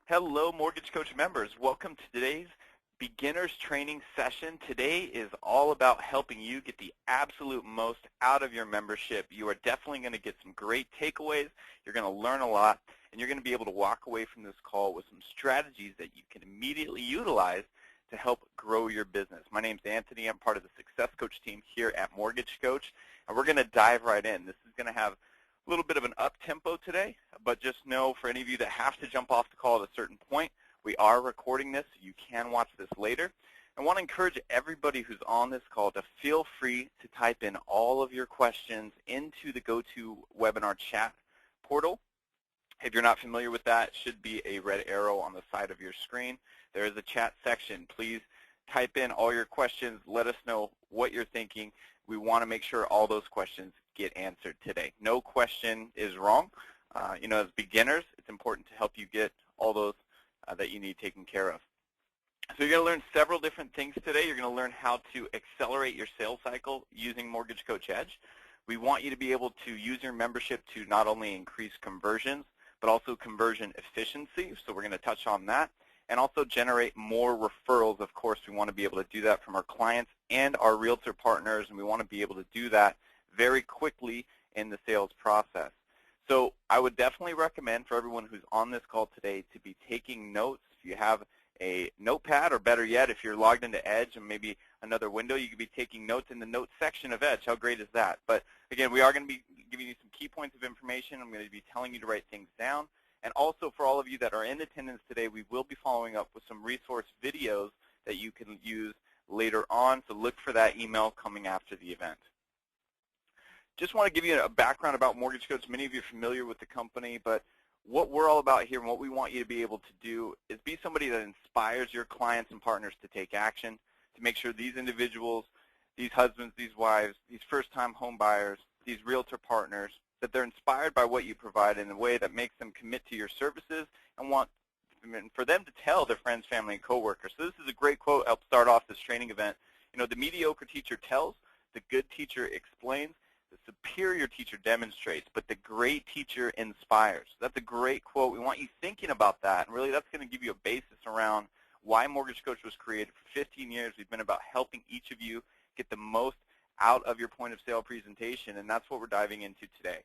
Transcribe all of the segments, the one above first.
Hello, Mortgage Coach members. Welcome to today's beginners training session. Today is all about helping you get the absolute most out of your membership. You are definitely going to get some great takeaways. You're going to learn a lot, and you're going to be able to walk away from this call with some strategies that you can immediately utilize to help grow your business. My name's Anthony. I'm part of the Success Coach team here at Mortgage Coach, and we're going to dive right in. This is going to have a little bit of an up-tempo today, but just know for any of you that have to jump off the call at a certain point, we are recording this, so you can watch this later. I want to encourage everybody who's on this call to feel free to type in all of your questions into the GoToWebinar chat portal. If you're not familiar with that, it should be a red arrow on the side of your screen. There is a chat section. Please type in all your questions. Let us know what you're thinking. We want to make sure all those questions get answered today. No question is wrong. As beginners, it's important to help you get all those that you need taken care of. So you're going to learn several different things today. You're going to learn how to accelerate your sales cycle using Mortgage Coach Edge. We want you to be able to use your membership to not only increase conversions, but also conversion efficiency. So we're going to touch on that. And also generate more referrals. Of course, we want to be able to do that from our clients and our realtor partners, and we want to be able to do that very quickly in the sales process. So I would definitely recommend for everyone who's on this call today to be taking notes. If you have a notepad, or better yet, if you're logged into Edge and maybe another window, you could be taking notes in the notes section of Edge. How great is that? But again, we are going to be giving you some key points of information. I'm going to be telling you to write things down. And also for all of you that are in attendance today, we will be following up with some resource videos that you can use later on. So look for that email coming after the event. Just want to give you a background about Mortgage Coach. Many of you are familiar with the company, but what we're all about here and what we want you to be able to do is be somebody that inspires your clients and partners to take action, to make sure these individuals, these husbands, these wives, these first-time home buyers, these realtor partners, that they're inspired by what you provide in a way that makes them commit to your services and want for them to tell their friends, family, and coworkers. So this is a great quote. I'll start off this training event. The mediocre teacher tells, the good teacher explains, the superior teacher demonstrates, but the great teacher inspires. That's a great quote. We want you thinking about that, and really that's going to give you a basis around why Mortgage Coach was created. For 15 years, we've been about helping each of you get the most out of your point of sale presentation, and that's what we're diving into today.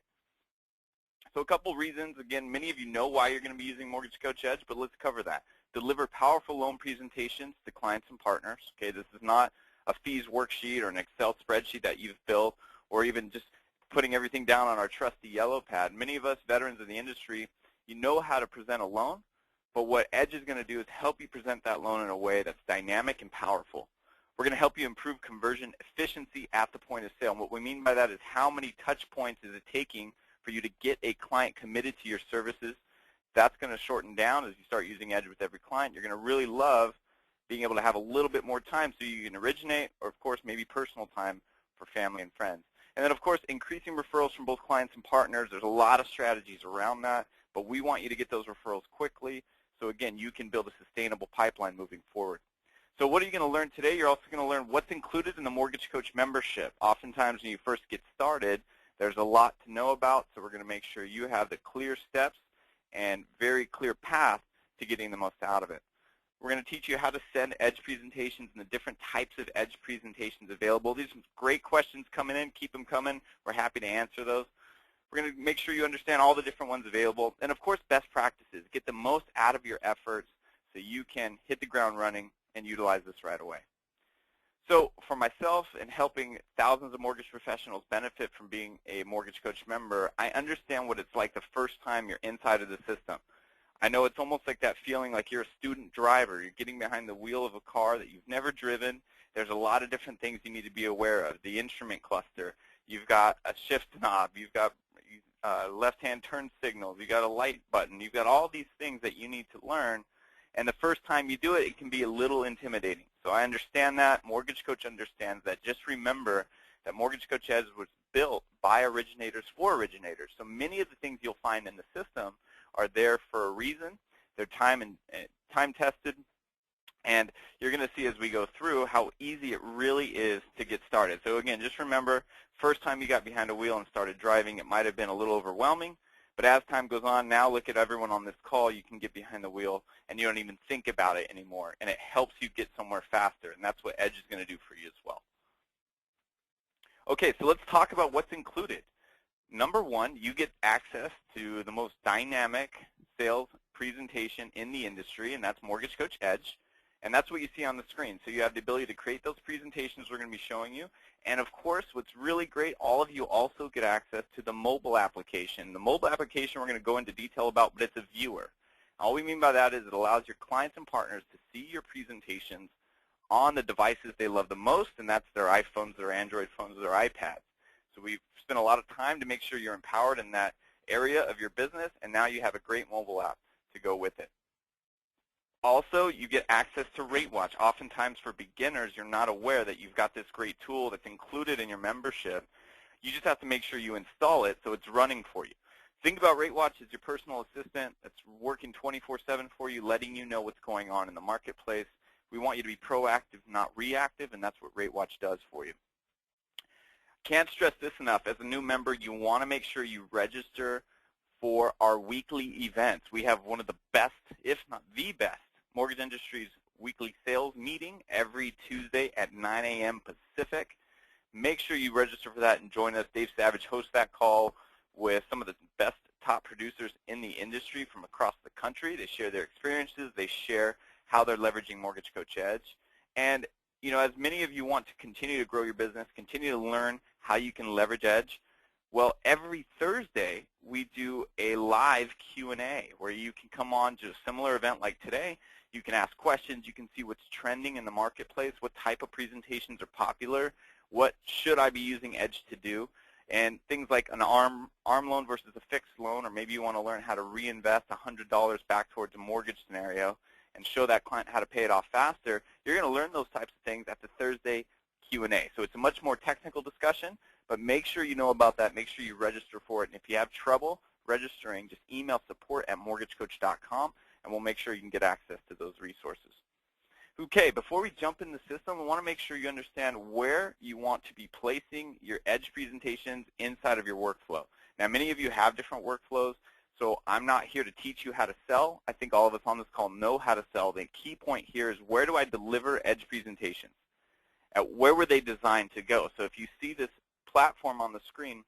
So a couple reasons. Again, many of you know why you're going to be using Mortgage Coach Edge, but let's cover that. Deliver powerful loan presentations to clients and partners. Okay, this is not a fees worksheet or an Excel spreadsheet that you've built, or even just putting everything down on our trusty yellow pad. Many of us veterans in the industry, you know how to present a loan, but what Edge is going to do is help you present that loan in a way that's dynamic and powerful. We're going to help you improve conversion efficiency at the point of sale. And what we mean by that is how many touch points is it taking for you to get a client committed to your services. That's going to shorten down as you start using Edge with every client. You're going to really love being able to have a little bit more time so you can originate, or of course maybe personal time for family and friends. And then of course increasing referrals from both clients and partners. There's a lot of strategies around that, but we want you to get those referrals quickly so again you can build a sustainable pipeline moving forward. So what are you going to learn today? You're also going to learn what's included in the Mortgage Coach membership. Oftentimes when you first get started, there's a lot to know about, so we're going to make sure you have the clear steps and very clear path to getting the most out of it. We're going to teach you how to send Edge presentations and the different types of Edge presentations available. These are some great questions coming in. Keep them coming. We're happy to answer those. We're going to make sure you understand all the different ones available. And of course, best practices. Get the most out of your efforts so you can hit the ground running and utilize this right away. So for myself and helping thousands of mortgage professionals benefit from being a Mortgage Coach member, I understand what it's like the first time you're inside of the system. I know it's almost like that feeling like you're a student driver. You're getting behind the wheel of a car that you've never driven. There's a lot of different things you need to be aware of. The instrument cluster. You've got a shift knob. You've got left-hand turn signals. You've got a light button. You've got all these things that you need to learn. And the first time you do it, it can be a little intimidating. So I understand that. Mortgage Coach understands that. Just remember that Mortgage Coach Edge was built by originators for originators. So many of the things you'll find in the system are there for a reason. They're time tested, and you're going to see as we go through how easy it really is to get started. So again, just remember, first time you got behind a wheel and started driving, it might have been a little overwhelming, But as time goes on, now look at everyone on this call. You can get behind the wheel, and you don't even think about it anymore. And it helps you get somewhere faster, and that's what Edge is going to do for you as well. Okay, so let's talk about what's included. Number one, you get access to the most dynamic sales presentation in the industry, and that's Mortgage Coach Edge. And that's what you see on the screen. So you have the ability to create those presentations we're going to be showing you. And of course, what's really great, all of you also get access to the mobile application. The mobile application we're going to go into detail about, but it's a viewer. All we mean by that is it allows your clients and partners to see your presentations on the devices they love the most, and that's their iPhones, their Android phones, their iPads. So we've spent a lot of time to make sure you're empowered in that area of your business, and now you have a great mobile app to go with it. Also, you get access to RateWatch. Oftentimes for beginners, you're not aware that you've got this great tool that's included in your membership. You just have to make sure you install it so it's running for you. Think about RateWatch as your personal assistant that's working 24/7 for you, letting you know what's going on in the marketplace. We want you to be proactive, not reactive, and that's what RateWatch does for you. Can't stress this enough. As a new member, you want to make sure you register for our weekly events. We have one of the best, if not the best, mortgage industry's weekly sales meeting every Tuesday at 9 a.m. Pacific. Make sure you register for that and join us. Dave Savage hosts that call with some of the best top producers in the industry from across the country. They share their experiences. They share how they're leveraging Mortgage Coach Edge. And you know, as many of you want to continue to grow your business, continue to learn how you can leverage Edge, well, every Thursday we do a live Q&A where you can come on to a similar event like today. You can ask questions. You can see what's trending in the marketplace, what type of presentations are popular, what should I be using Edge to do, and things like an ARM loan versus a fixed loan, or maybe you want to learn how to reinvest $100 back towards a mortgage scenario and show that client how to pay it off faster. You're going to learn those types of things at the Thursday Q&A. So it's a much more technical discussion, but make sure you know about that. Make sure you register for it. And if you have trouble registering, just email support@mortgagecoach.com, and we'll make sure you can get access to those resources. Okay, before we jump in the system, I want to make sure you understand where you want to be placing your Edge presentations inside of your workflow. Now, many of you have different workflows, so I'm not here to teach you how to sell. I think all of us on this call know how to sell. The key point here is, where do I deliver Edge presentations? Where were they designed to go? So if you see this platform on the screen,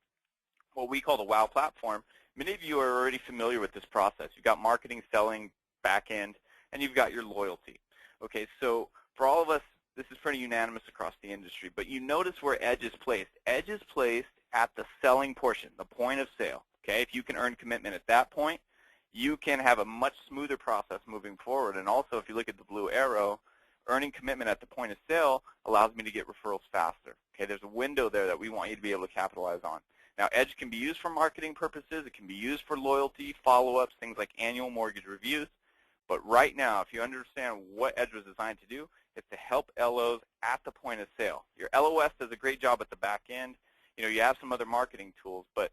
what we call the WOW platform, many of you are already familiar with this process. You've got marketing, selling, back end, and you've got your loyalty. Okay, so for all of us, this is pretty unanimous across the industry, but you notice where Edge is placed. Edge is placed at the selling portion, the point of sale. Okay, if you can earn commitment at that point, you can have a much smoother process moving forward. And also, if you look at the blue arrow, earning commitment at the point of sale allows me to get referrals faster. Okay, there's a window there that we want you to be able to capitalize on. Now, Edge can be used for marketing purposes. It can be used for loyalty, follow-ups, things like annual mortgage reviews. But right now, if you understand what Edge was designed to do, it's to help LOs at the point of sale. Your LOS does a great job at the back end. You know, you have some other marketing tools, but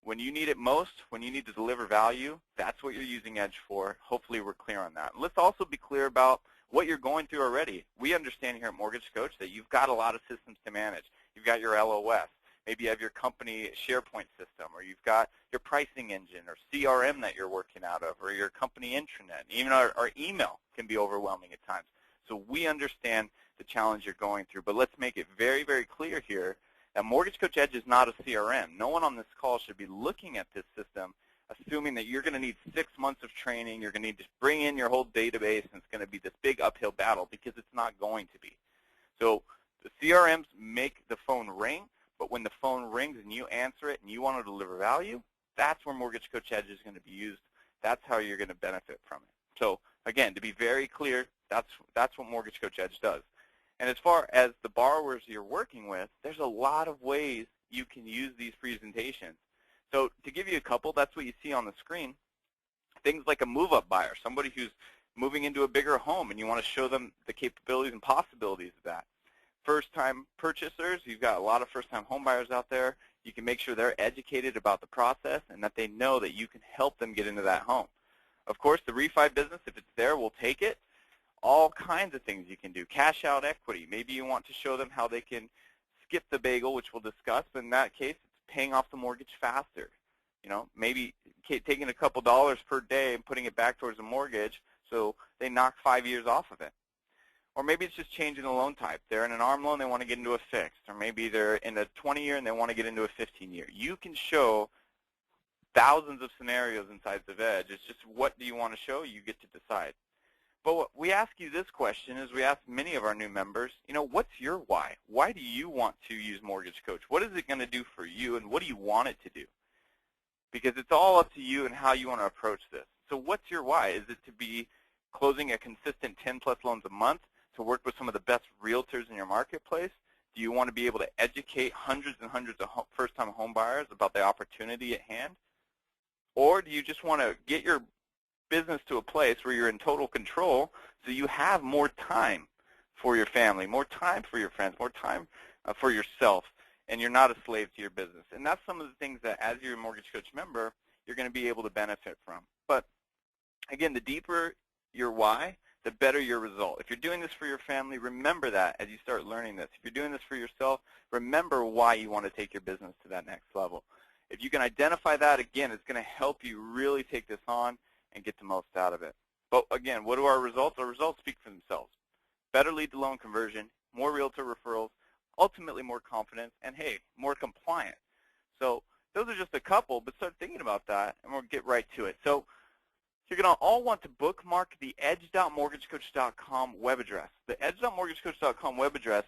when you need it most, when you need to deliver value, that's what you're using Edge for. Hopefully we're clear on that. Let's also be clear about what you're going through already. We understand here at Mortgage Coach that you've got a lot of systems to manage. You've got your LOS. Maybe you have your company SharePoint system, or you've got your pricing engine or CRM that you're working out of, or your company intranet. Even our email can be overwhelming at times. So we understand the challenge you're going through, but let's make it very, very clear here that Mortgage Coach Edge is not a CRM. No one on this call should be looking at this system assuming that you're going to need 6 months of training, you're going to need to bring in your whole database, and it's going to be this big uphill battle, because it's not going to be. So the CRMs make the phone ring, but when the phone rings and you answer it and you want to deliver value, that's where Mortgage Coach Edge is going to be used. That's how you're going to benefit from it. So again, to be very clear, that's what Mortgage Coach Edge does. And as far as the borrowers you're working with, there's a lot of ways you can use these presentations. So to give you a couple, that's what you see on the screen. Things like a move-up buyer, somebody who's moving into a bigger home and you want to show them the capabilities and possibilities of that. First-time purchasers, you've got a lot of first-time home buyers out there. You can make sure they're educated about the process and that they know that you can help them get into that home. Of course, the refi business, if it's there, we'll take it. All kinds of things you can do. Cash out equity. Maybe you want to show them how they can skip the bagel, which we'll discuss, but in that case, it's paying off the mortgage faster. Maybe taking a couple dollars per day and putting it back towards a mortgage, so they knock 5 years off of it. Or maybe it's just changing the loan type. They're in an ARM loan, they want to get into a fixed. Or maybe they're in a 20-year and they want to get into a 15-year. You can show thousands of scenarios inside of Edge. It's just, what do you want to show? You get to decide. But what we ask you this question is, we ask many of our new members, what's your why? Why do you want to use Mortgage Coach? What is it going to do for you, and what do you want it to do? Because it's all up to you and how you want to approach this. So what's your why? Is it to be closing a consistent 10-plus loans a month, to work with some of the best realtors in your marketplace? Do you want to be able to educate hundreds and hundreds of first-time home buyers about the opportunity at hand? Or do you just want to get your business to a place where you're in total control, so you have more time for your family, more time for your friends, more time for yourself, and you're not a slave to your business? And that's some of the things that, as your Mortgage Coach member, you're going to be able to benefit from. But again, the deeper your why, the better your result. If you're doing this for your family, remember that as you start learning this. If you're doing this for yourself, remember why you want to take your business to that next level. If you can identify that, again, it's going to help you really take this on and get the most out of it. But again, what are our results? Our results speak for themselves. Better lead-to-loan conversion, more realtor referrals, ultimately more confidence, and hey, more compliance. So those are just a couple, but start thinking about that, and we'll get right to it. So you're going to all want to bookmark the edge.mortgagecoach.com web address. The edge.mortgagecoach.com web address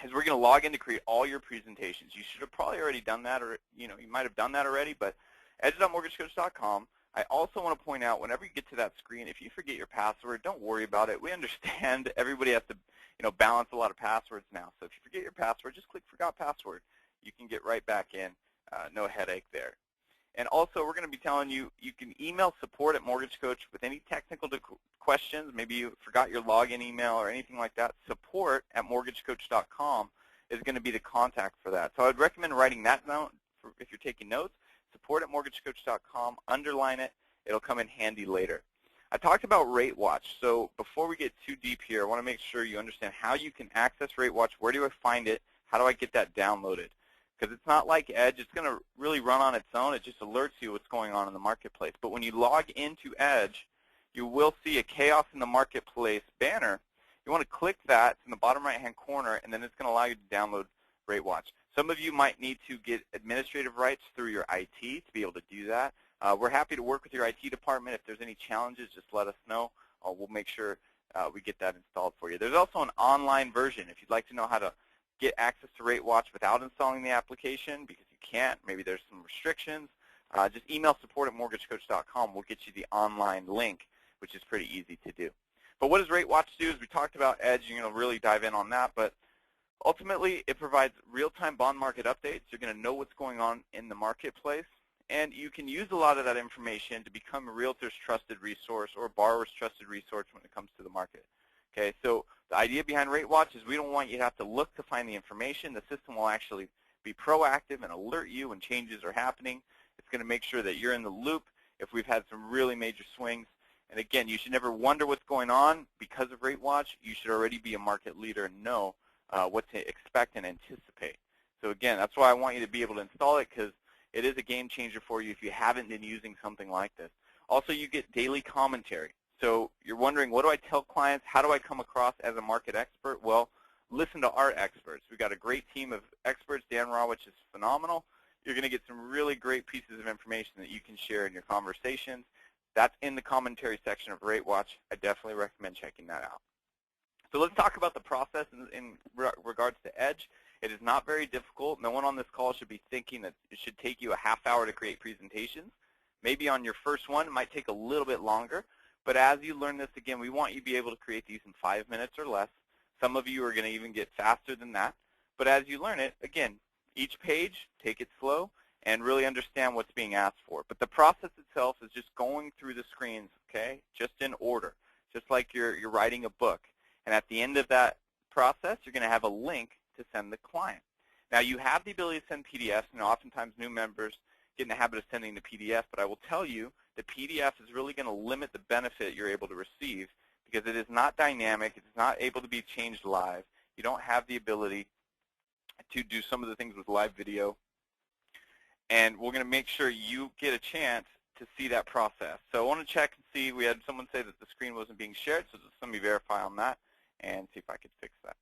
is where you're going to log in to create all your presentations. You should have probably already done that, or you might have done that already, but edge.mortgagecoach.com. I also want to point out, whenever you get to that screen, if you forget your password, don't worry about it. We understand everybody has to balance a lot of passwords now. So if you forget your password, just click Forgot Password. You can get right back in. No headache there. And also, we're going to be telling you, you can email support at Mortgage Coach with any technical questions. Maybe you forgot your login email or anything like that. Support at mortgagecoach.com is going to be the contact for that. So I would recommend writing that down if you're taking notes. Support at mortgagecoach.com. Underline it. It'll come in handy later. I talked about RateWatch. So before we get too deep here, I want to make sure you understand how you can access RateWatch. Where do I find it? How do I get that downloaded? Because it's not like Edge. It's going to really run on its own. It just alerts you what's going on in the marketplace. But when you log into Edge, you will see a Chaos in the Marketplace banner. You want to click that. It's in the bottom right-hand corner, and then it's going to allow you to download RateWatch. Some of you might need to get administrative rights through your IT to be able to do that. We're happy to work with your IT department. If there's any challenges, just let us know. We'll make sure we get that installed for you. There's also an online version. If you'd like to know how to get access to RateWatch without installing the application, because you can't, maybe there's some restrictions, just email support at mortgagecoach.com. We'll get you the online link, which is pretty easy to do. But what does RateWatch do? As we talked about Edge, you're going to really dive in on that. But ultimately, it provides real-time bond market updates. You're going to know what's going on in the marketplace. And you can use a lot of that information to become a realtor's trusted resource or a borrower's trusted resource when it comes to the market. Okay, so the idea behind RateWatch is we don't want you to have to look to find the information. The system will actually be proactive and alert you when changes are happening. It's going to make sure that you're in the loop if we've had some really major swings. And again, you should never wonder what's going on because of RateWatch. You should already be a market leader and know what to expect and anticipate. So again, that's why I want you to be able to install it, because it is a game changer for you if you haven't been using something like this. Also, you get daily commentary. So you're wondering, what do I tell clients? How do I come across as a market expert? Well, listen to our experts. We've got a great team of experts. Dan RateWatch is phenomenal. You're going to get some really great pieces of information that you can share in your conversations. That's in the commentary section of RateWatch. I definitely recommend checking that out. So let's talk about the process in regards to Edge. It is not very difficult. No one on this call should be thinking that it should take you a half hour to create presentations. Maybe on your first one, it might take a little bit longer. But as you learn this, again, we want you to be able to create these in 5 minutes or less. Some of you are going to even get faster than that. But as you learn it, again, each page, take it slow and really understand what's being asked for. But the process itself is just going through the screens, okay, just in order, just like you're writing a book. And at the end of that process, you're going to have a link to send the client. Now, you have the ability to send PDFs, and oftentimes new members get in the habit of sending the PDF, but I will tell you the PDF is really going to limit the benefit you're able to receive because it is not dynamic. It's not able to be changed live. You don't have the ability to do some of the things with live video. and we're going to make sure you get a chance to see that process. So I want to check and see. We had someone say that the screen wasn't being shared, so just let me verify on that and see if I could fix that.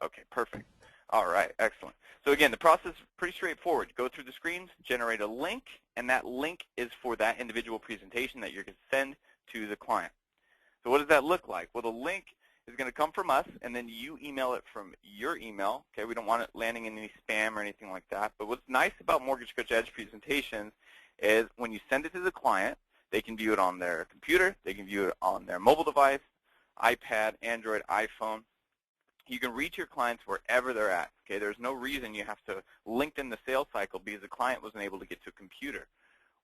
Okay, perfect. All right, excellent. So again, the process is pretty straightforward. Go through the screens, generate a link, and that link is for that individual presentation that you're going to send to the client. So what does that look like? Well, the link is going to come from us, and then you email it from your email. Okay, we don't want it landing in any spam or anything like that. But what's nice about Mortgage Coach Edge presentations is when you send it to the client, they can view it on their computer, they can view it on their mobile device, iPad, Android, iPhone. You can reach your clients wherever they're at. Okay, there's no reason you have to lengthen the sales cycle because the client wasn't able to get to a computer,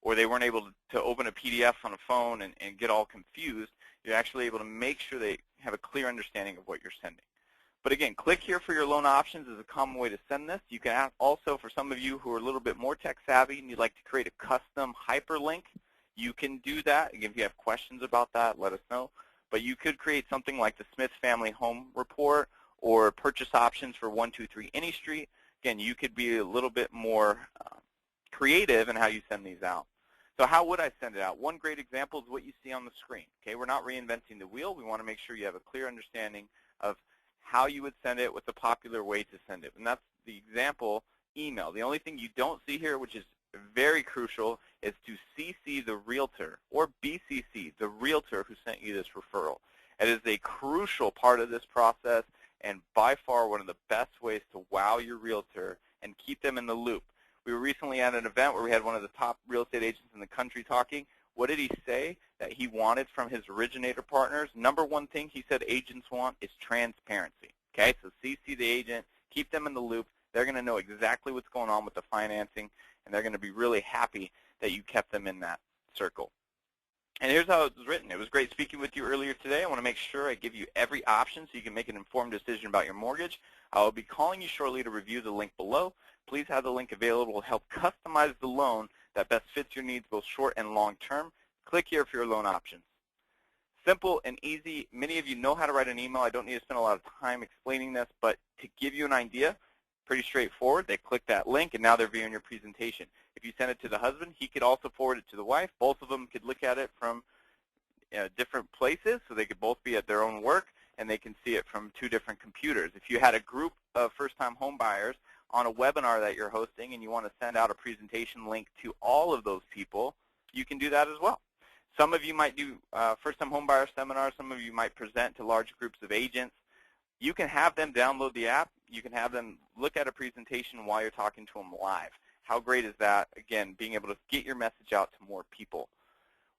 or they weren't able to open a PDF on a phone and get all confused. You're actually able to make sure they have a clear understanding of what you're sending. But again, click here for your loan options is a common way to send this. You can also, for some of you who are a little bit more tech savvy and you'd like to create a custom hyperlink, you can do that. Again, if you have questions about that, let us know. But you could create something like the Smith Family Home Report or purchase options for 123 Any Street. Again, you could be a little bit more creative in how you send these out. So how would I send it out? One great example is what you see on the screen. Okay, we're not reinventing the wheel. We want to make sure you have a clear understanding of how you would send it, what's a popular way to send it. And that's the example email. The only thing you don't see here, which is very crucial, is to CC the realtor or BCC, the realtor who sent you this referral. It is a crucial part of this process and by far one of the best ways to wow your realtor and keep them in the loop. We were recently at an event where we had one of the top real estate agents in the country talking. What did he say that he wanted from his originator partners? Number one thing he said agents want is transparency. Okay, so CC the agent, keep them in the loop. They're going to know exactly what's going on with the financing, and they're going to be really happy that you kept them in that circle. And here's how it was written. It was great speaking with you earlier today. I want to make sure I give you every option so you can make an informed decision about your mortgage. I will be calling you shortly to review the link below. Please have the link available to help customize the loan that best fits your needs both short and long term. Click here for your loan options. Simple and easy. Many of you know how to write an email. I don't need to spend a lot of time explaining this, but to give you an idea, pretty straightforward. They click that link, and now they're viewing your presentation. If you send it to the husband, he could also forward it to the wife. Both of them could look at it from different places, so they could both be at their own work, and they can see it from two different computers. If you had a group of first-time home buyers on a webinar that you're hosting and you want to send out a presentation link to all of those people, you can do that as well. Some of you might do first-time home buyer seminars. Some of you might present to large groups of agents. You can have them download the app. You can have them look at a presentation while you're talking to them live. How great is that? Again, being able to get your message out to more people.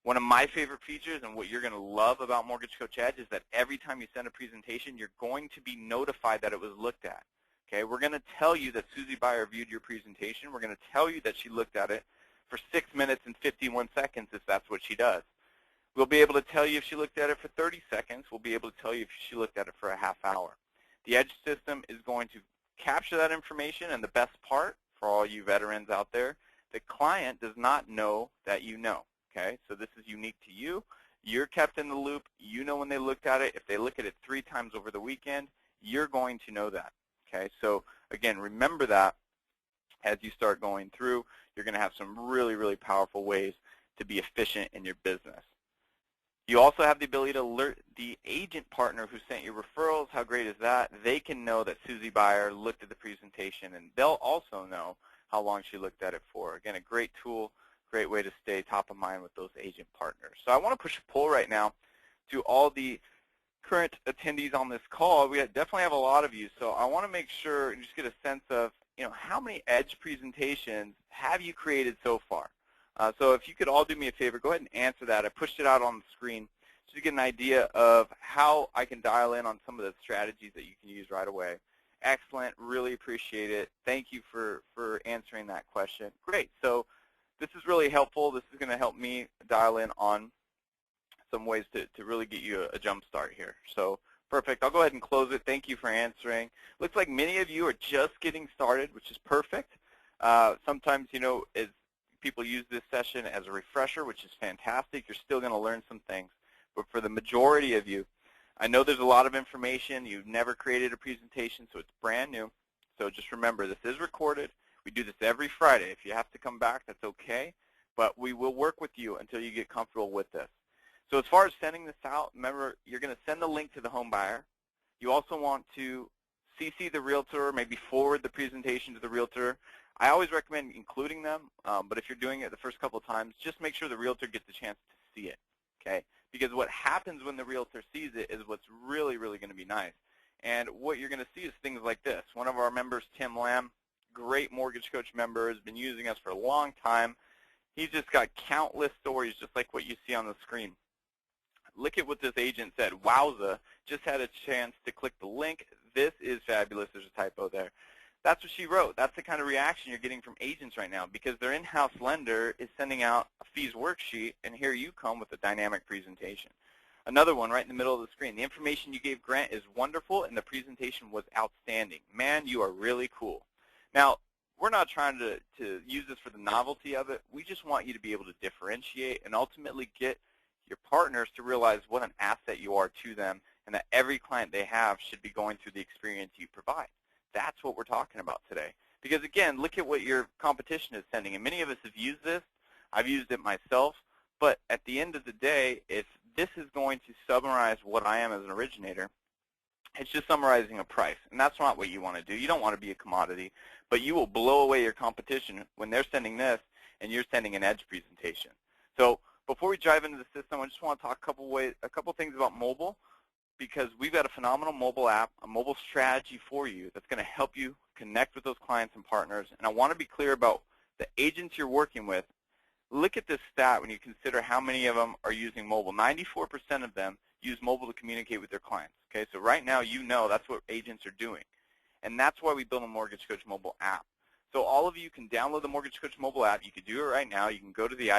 One of my favorite features and what you're going to love about Mortgage Coach Edge is that every time you send a presentation, you're going to be notified that it was looked at. Okay, we're going to tell you that Susie Buyer viewed your presentation. We're going to tell you that she looked at it for 6 minutes and 51 seconds if that's what she does. We'll be able to tell you if she looked at it for 30 seconds. We'll be able to tell you if she looked at it for a half hour. The Edge system is going to capture that information, and the best part for all you veterans out there, the client does not know that you know. Okay, so this is unique to you. You're kept in the loop. You know when they looked at it. If they look at it 3 times over the weekend, you're going to know that. Okay, so again, remember that as you start going through, you're going to have some really, really powerful ways to be efficient in your business. You also have the ability to alert the agent partner who sent you referrals. How great is that? They can know that Susie Buyer looked at the presentation, and they'll also know how long she looked at it for. Again, a great tool, great way to stay top of mind with those agent partners. So I want to push a poll right now to all the current attendees on this call. We definitely have a lot of you, so I want to make sure and just get a sense of, how many Edge presentations have you created so far? So if you could all do me a favor, go ahead and answer that. I pushed it out on the screen just to get an idea of how I can dial in on some of the strategies that you can use right away. Excellent. Really appreciate it. Thank you for answering that question. Great. So this is really helpful. This is going to help me dial in on some ways to really get you a jump start here. So perfect. I'll go ahead and close it. Thank you for answering. Looks like many of you are just getting started, which is perfect. Sometimes, as people use this session as a refresher, which is fantastic. You're still going to learn some things. But for the majority of you, I know there's a lot of information. You've never created a presentation, so it's brand new. So just remember, this is recorded. We do this every Friday. If you have to come back, that's okay, but we will work with you until you get comfortable with this. So as far as sending this out, remember, you're going to send the link to the home buyer. You also want to CC the realtor, maybe forward the presentation to the realtor. I always recommend including them, but if you're doing it the first couple of times, just make sure the realtor gets a chance to see it, okay? Because what happens when the realtor sees it is what's really, really going to be nice. And what you're going to see is things like this. One of our members, Tim Lamb, great Mortgage Coach member, has been using us for a long time. He's just got countless stories just like what you see on the screen. Look at what this agent said. Wowza, just had a chance to click the link. This is fabulous. There's a typo there. That's what she wrote. That's the kind of reaction you're getting from agents right now because their in-house lender is sending out a fees worksheet, and here you come with a dynamic presentation. Another one right in the middle of the screen. The information you gave Grant is wonderful, and the presentation was outstanding. Man, you are really cool. Now, we're not trying to use this for the novelty of it. We just want you to be able to differentiate and ultimately get your partners to realize what an asset you are to them and that every client they have should be going through the experience you provide. That's what we're talking about today. Because, again, look at what your competition is sending. And many of us have used this. I've used it myself. But at the end of the day, if this is going to summarize what I am as an originator, it's just summarizing a price. And that's not what you want to do. You don't want to be a commodity. But you will blow away your competition when they're sending this and you're sending an edge presentation. So before we dive into the system, I just want to talk a couple things about mobile, because we've got a phenomenal mobile app, a mobile strategy for you that's going to help you connect with those clients and partners. And I want to be clear about the agents you're working with. Look at this stat when you consider how many of them are using mobile. 94% of them use mobile to communicate with their clients. Okay, so right now you know that's what agents are doing. And that's why we built a Mortgage Coach mobile app. So all of you can download the Mortgage Coach mobile app. You can do it right now. You can go to the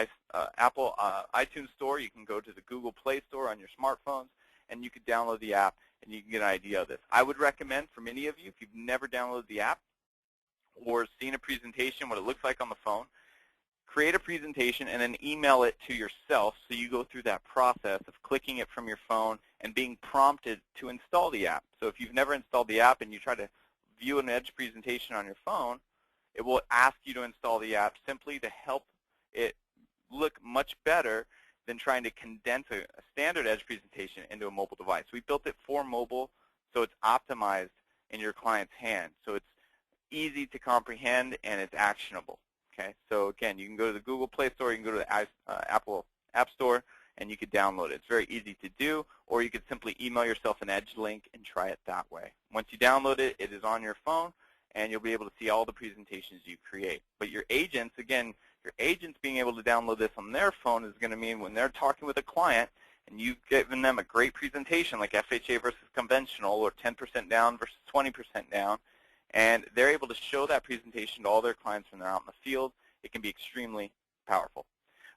Apple iTunes Store. You can go to the Google Play Store on your smartphones, and you can download the app, and you can get an idea of this. I would recommend for many of you, if you've never downloaded the app or seen a presentation, what it looks like on the phone, create a presentation and then email it to yourself so you go through that process of clicking it from your phone and being prompted to install the app. So if you've never installed the app and you try to view an edge presentation on your phone, it will ask you to install the app simply to help it look much better than trying to condense a standard edge presentation into a mobile device. We built it for mobile, so it's optimized in your client's hand. So it's easy to comprehend and it's actionable. Okay, so again, you can go to the Google Play Store, you can go to the Apple App Store, and you can download it. It's very easy to do, or you could simply email yourself an edge link and try it that way. Once you download it, it is on your phone, and you'll be able to see all the presentations you create. But your agents, again, your agents being able to download this on their phone is going to mean when they're talking with a client and you've given them a great presentation like FHA versus conventional or 10% down versus 20% down, and they're able to show that presentation to all their clients when they're out in the field, it can be extremely powerful.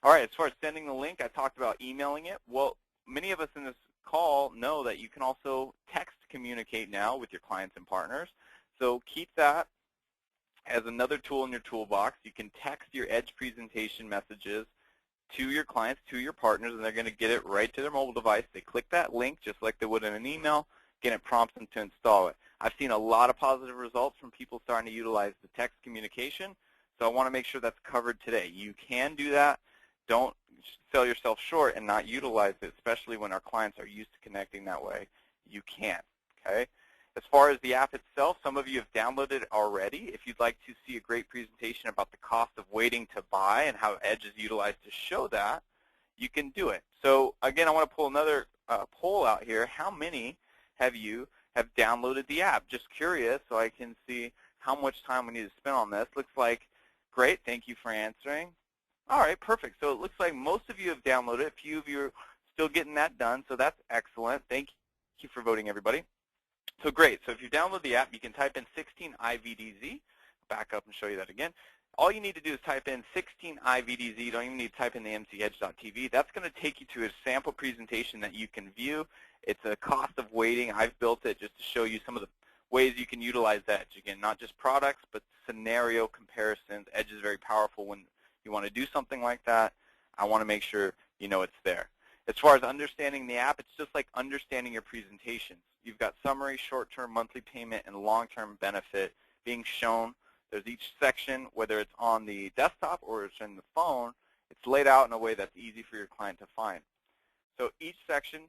All right, as far as sending the link, I talked about emailing it. Well, many of us in this call know that you can also text communicate now with your clients and partners. So keep that as another tool in your toolbox. You can text your edge presentation messages to your clients, to your partners, and they're going to get it right to their mobile device. They click that link just like they would in an email. Again, it prompts them to install it. I've seen a lot of positive results from people starting to utilize the text communication, so I want to make sure that's covered today. You can do that. Don't sell yourself short and not utilize it, especially when our clients are used to connecting that way. You can, okay? As far as the app itself, some of you have downloaded it already. If you'd like to see a great presentation about the cost of waiting to buy and how Edge is utilized to show that, you can do it. So again, I want to pull another poll out here. How many have downloaded the app? Just curious so I can see how much time we need to spend on this. Looks like, great, thank you for answering. All right, perfect. So it looks like most of you have downloaded it. A few of you are still getting that done, so that's excellent. Thank you for voting, everybody. So great. So if you download the app, you can type in 16IVDZ. Back up and show you that again. All you need to do is type in 16IVDZ. You don't even need to type in the mcedge.tv. That's going to take you to a sample presentation that you can view. It's a cost of waiting. I've built it just to show you some of the ways you can utilize Edge. Again, not just products, but scenario comparisons. Edge is very powerful when you want to do something like that. I want to make sure you know it's there. As far as understanding the app, it's just like understanding your presentations. You've got summary, short-term, monthly payment, and long-term benefit being shown There's each section, whether it's on the desktop or it's in the phone, it's laid out in a way that's easy for your client to find. So each section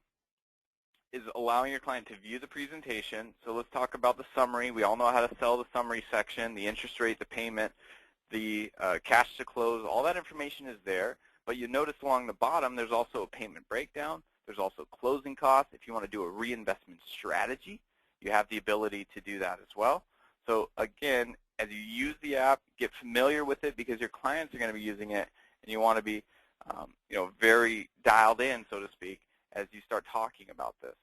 is allowing your client to view the presentation. So let's talk about the summary. We all know how to sell the summary section, the interest rate, the payment, the cash to close. All that information is there. But you notice along the bottom, there's also a payment breakdown. There's also closing costs. If you want to do a reinvestment strategy, you have the ability to do that as well. So again, as you use the app, get familiar with it because your clients are going to be using it, and you want to be very dialed in, so to speak, as you start talking about this.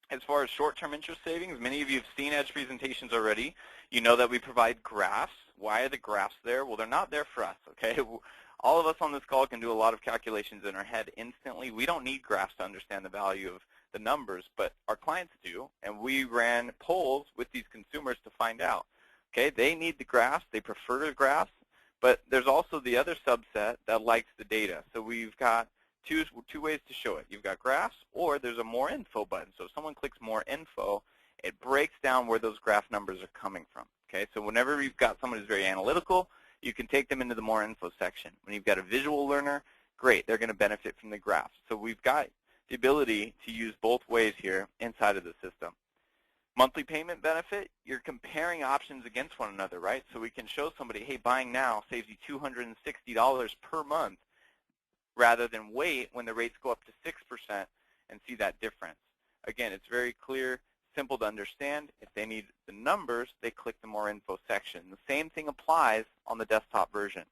As far as short-term interest savings, many of you have seen Edge presentations already. You know that we provide graphs. Why are the graphs there? Well, they're not there for us, okay? All of us on this call can do a lot of calculations in our head instantly. We don't need graphs to understand the value of the numbers, but our clients do, and we ran polls with these consumers to find out. Okay, they need the graphs. They prefer the graphs, but there's also the other subset that likes the data. So we've got two ways to show it. You've got graphs, or there's a more info button. So if someone clicks more info, it breaks down where those graph numbers are coming from. Okay, so whenever you've got someone who's very analytical, you can take them into the more info section. When you've got a visual learner, great, they're going to benefit from the graphs. So we've got the ability to use both ways here inside of the system. Monthly payment benefit, you're comparing options against one another, right? So we can show somebody, hey, buying now saves you $260 per month, rather than wait when the rates go up to 6% and see that difference. Again, it's very clear, simple to understand. If they need the numbers, they click the more info section. The same thing applies on the desktop version.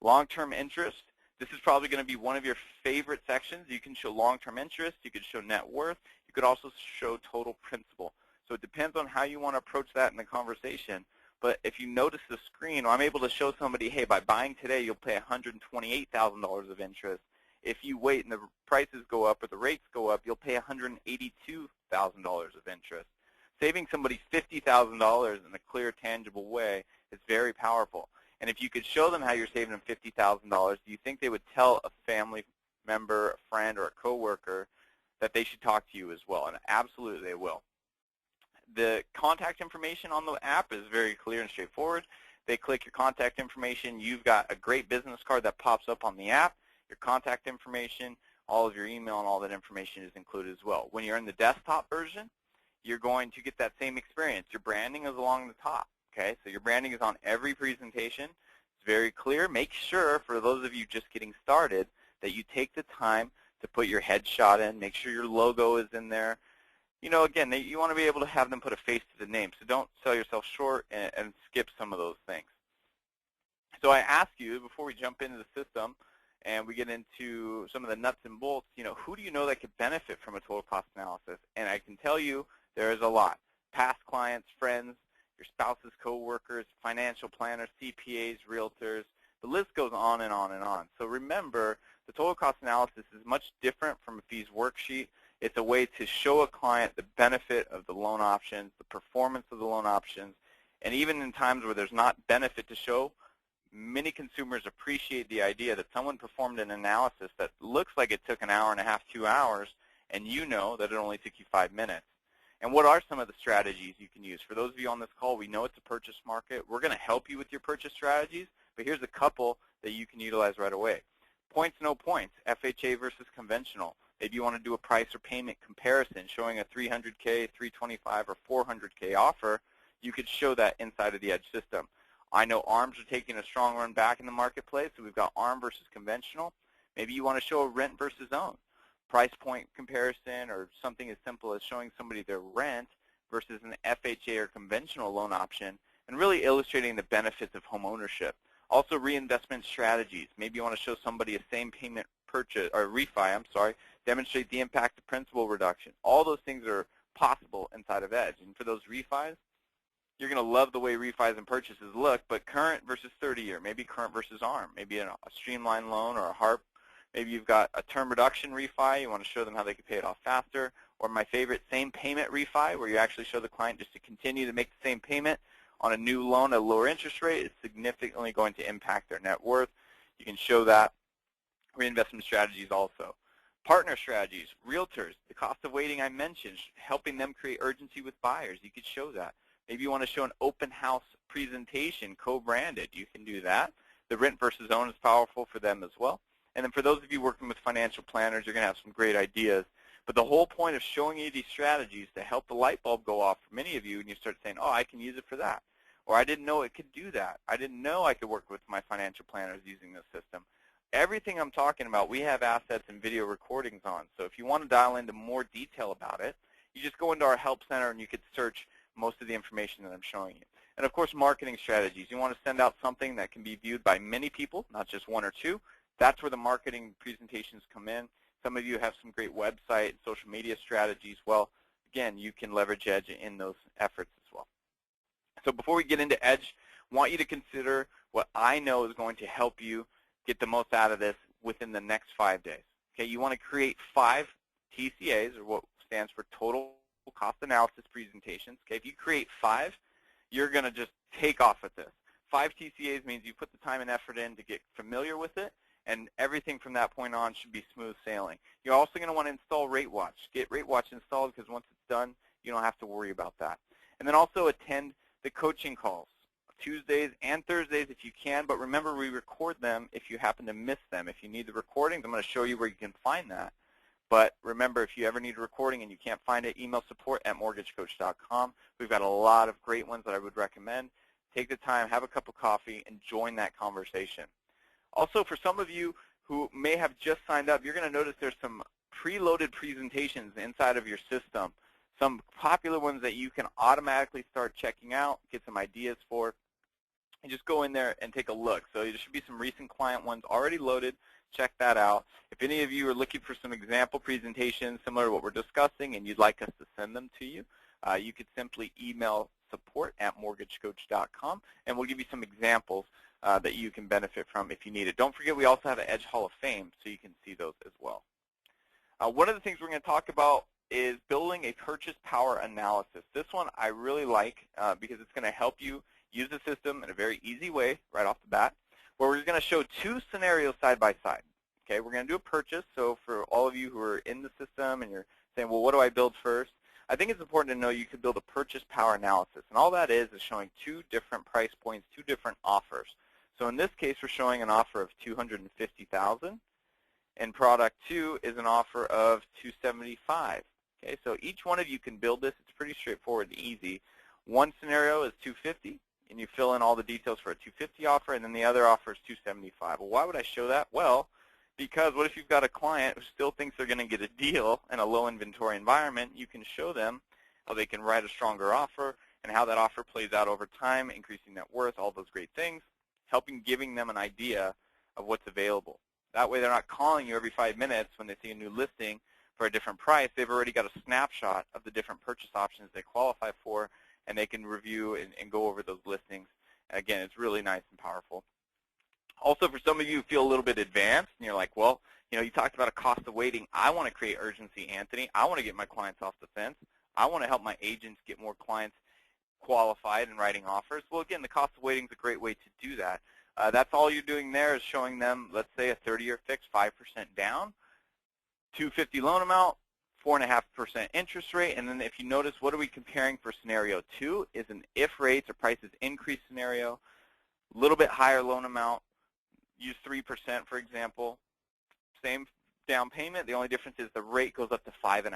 Long-term interest, this is probably going to be one of your favorite sections. You can show long-term interest, you could show net worth, you could also show total principal. So it depends on how you want to approach that in the conversation. But if you notice the screen, I'm able to show somebody, hey, by buying today, you'll pay $128,000 of interest. If you wait and the prices go up or the rates go up, you'll pay $182,000 of interest. Saving somebody $50,000 in a clear, tangible way is very powerful. And if you could show them how you're saving them $50,000, do you think they would tell a family member, a friend, or a coworker that they should talk to you as well? And absolutely they will. The contact information on the app is very clear and straightforward. They click your contact information. You've got a great business card that pops up on the app. Your contact information, all of your email, and all that information is included as well. When you're in the desktop version, you're going to get that same experience. Your branding is along the top. Okay, so your branding is on every presentation. It's very clear. Make sure, for those of you just getting started, that you take the time to put your headshot in. Make sure your logo is in there. You know, again, you want to be able to have them put a face to the name, so don't sell yourself short and skip some of those things. So I ask you, before we jump into the system and we get into some of the nuts and bolts, who do you know that could benefit from a total cost analysis? And I can tell you there is a lot. Past clients, friends, your spouse's coworkers, financial planners, CPAs, realtors. The list goes on and on and on. So remember, the total cost analysis is much different from a fees worksheet. It's a way to show a client the benefit of the loan options, the performance of the loan options, and even in times where there's not benefit to show, many consumers appreciate the idea that someone performed an analysis that looks like it took an hour and a half, 2 hours, and you know that it only took you 5 minutes. And what are some of the strategies you can use? For those of you on this call, we know it's a purchase market. We're going to help you with your purchase strategies, but here's a couple that you can utilize right away. Points, no points, FHA versus conventional. Maybe you want to do a price or payment comparison showing a $300K, $325, or $400K offer. You could show that inside of the Edge system. I know ARMs are taking a strong run back in the marketplace, so we've got ARM versus conventional. Maybe you want to show a rent versus own. Price point comparison, or something as simple as showing somebody their rent versus an FHA or conventional loan option, and really illustrating the benefits of home ownership. Also, reinvestment strategies. Maybe you want to show somebody a same payment purchase, or refi, demonstrate the impact of principal reduction. All those things are possible inside of Edge. And for those refis, you're going to love the way refis and purchases look, but current versus 30-year, maybe current versus ARM, maybe a streamlined loan or a HARP. Maybe you've got a term reduction refi. You want to show them how they can pay it off faster. Or my favorite, same payment refi, where you actually show the client just to continue to make the same payment on a new loan at a lower interest rate. It's significantly going to impact their net worth. You can show that. Reinvestment strategies also. Partner strategies, realtors, the cost of waiting I mentioned, helping them create urgency with buyers. You could show that. Maybe you want to show an open house presentation, co-branded. You can do that. The rent versus own is powerful for them as well. And then for those of you working with financial planners, you're going to have some great ideas. But the whole point of showing you these strategies to help the light bulb go off for many of you, and you start saying, oh, I can use it for that. Or I didn't know it could do that. I didn't know I could work with my financial planners using this system. Everything I'm talking about, we have assets and video recordings on. So if you want to dial into more detail about it, you just go into our help center and you could search most of the information that I'm showing you. And of course, marketing strategies. You want to send out something that can be viewed by many people, not just one or two. That's where the marketing presentations come in. Some of you have some great website and social media strategies. Well, again, you can leverage Edge in those efforts as well. So before we get into Edge, I want you to consider what I know is going to help you get the most out of this within the next 5 days. Okay, you want to create 5 TCAs, or what stands for Total Cost Analysis presentations. Okay, if you create 5, you're going to just take off at this. 5 TCAs means you put the time and effort in to get familiar with it, and everything from that point on should be smooth sailing. You're also going to want to install RateWatch. Get RateWatch installed, because once it's done, you don't have to worry about that. And then also attend the coaching calls, Tuesdays and Thursdays if you can, but remember, we record them if you happen to miss them. If you need the recordings, I'm going to show you where you can find that. But remember, if you ever need a recording and you can't find it, email support@mortgagecoach.com. We've got a lot of great ones that I would recommend. Take the time, have a cup of coffee, and join that conversation. Also, for some of you who may have just signed up, you're going to notice there's some preloaded presentations inside of your system, some popular ones that you can automatically start checking out, get some ideas for, and just go in there and take a look. So there should be some recent client ones already loaded. Check that out. If any of you are looking for some example presentations similar to what we're discussing and you'd like us to send them to you, you could simply email support@mortgagecoach.com, and we'll give you some examples that you can benefit from if you need it. Don't forget, we also have an Edge Hall of Fame, so you can see those as well. One of the things we're going to talk about is building a purchase power analysis. This one I really like because it's going to help you use the system in a very easy way right off the bat, where we're going to show 2 scenarios side by side. Okay, we're going to do a purchase. So for all of you who are in the system and you're saying, well, what do I build first? I think it's important to know you could build a purchase power analysis. And all that is showing 2 different price points, 2 different offers. So in this case, we're showing an offer of $250,000, and product 2 is an offer of $275,000. Okay, so each one of you can build this. It's pretty straightforward and easy. One scenario is $250,000. And you fill in all the details for a $250,000 offer, and then the other offer is $275,000. Well, why would I show that? Well, because what if you've got a client who still thinks they're going to get a deal in a low inventory environment? You can show them how they can write a stronger offer and how that offer plays out over time, increasing net worth, all those great things, giving them an idea of what's available. That way they're not calling you every 5 minutes when they see a new listing for a different price. They've already got a snapshot of the different purchase options they qualify for, and they can review and go over those listings. Again, it's really nice and powerful. Also, for some of you who feel a little bit advanced, and you're like, well, you talked about a cost of waiting. I want to create urgency, Anthony. I want to get my clients off the fence. I want to help my agents get more clients qualified and writing offers. Well, again, the cost of waiting is a great way to do that. That's all you're doing there is showing them, let's say, a 30-year fix, 5% down, $250,000 loan amount, 4.5% interest rate, and then if you notice, what are we comparing for scenario 2 is an if rates or prices increase scenario, a little bit higher loan amount, use 3% for example, same down payment, the only difference is the rate goes up to 5.5.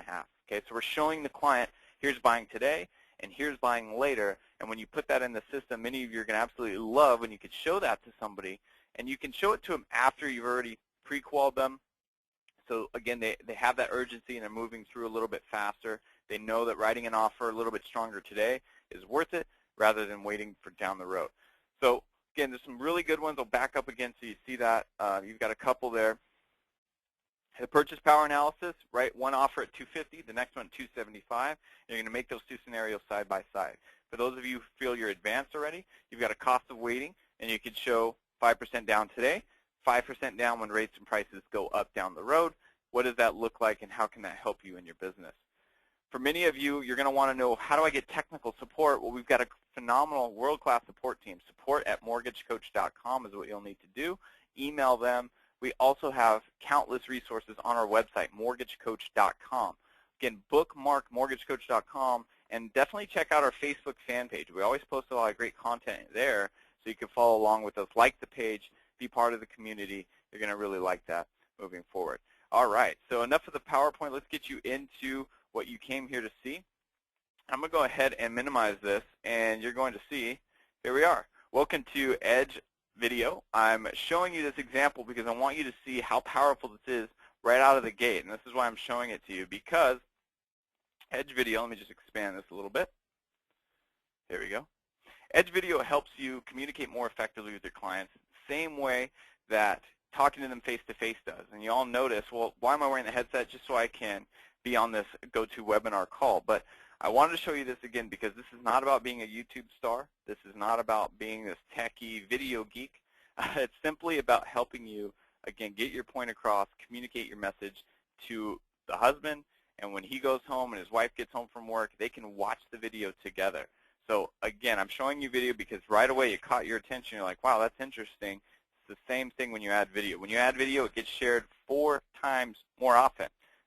Okay, so we're showing the client, here's buying today and here's buying later, and when you put that in the system, many of you are going to absolutely love when you could show that to somebody, and you can show it to them after you've already pre-qualified them. So again, they have that urgency and they're moving through a little bit faster. They know that writing an offer a little bit stronger today is worth it rather than waiting for down the road. So again, there's some really good ones. I'll back up again so you see that. You've got a couple there. The purchase power analysis, right? One offer at $250,000, the next one at $275,000. You're going to make those 2 scenarios side by side. For those of you who feel you're advanced already, you've got a cost of waiting, and you could show 5% down today, 5% down when rates and prices go up down the road. What does that look like, and how can that help you in your business? For many of you, you're going to want to know, how do I get technical support? Well, we've got a phenomenal world-class support team. Support@mortgagecoach.com is what you'll need to do. Email them. We also have countless resources on our website, mortgagecoach.com. Again, bookmark mortgagecoach.com And definitely check out our Facebook fan page. We always post a lot of great content there, so you can follow along with us. Like the page, be part of the community. You're going to really like that moving forward. All right, so enough of the PowerPoint. Let's get you into what you came here to see. I'm going to go ahead and minimize this, and you're going to see, here we are. Welcome to Edge Video. I'm showing you this example because I want you to see how powerful this is right out of the gate. And this is why I'm showing it to you, because Edge Video, let me just expand this a little bit. There we go. Edge Video helps you communicate more effectively with your clients, same way that talking to them face-to-face does. And you all notice, well, why am I wearing the headset? Just so I can be on this GoToWebinar call. But I wanted to show you this again because this is not about being a YouTube star. This is not about being this techie video geek. It's simply about helping you, again, get your point across, communicate your message to the husband, and when he goes home and his wife gets home from work, they can watch the video together. So again, I'm showing you video because right away it caught your attention. You're like, wow, that's interesting. It's the same thing when you add video. When you add video, it gets shared 4 times more often.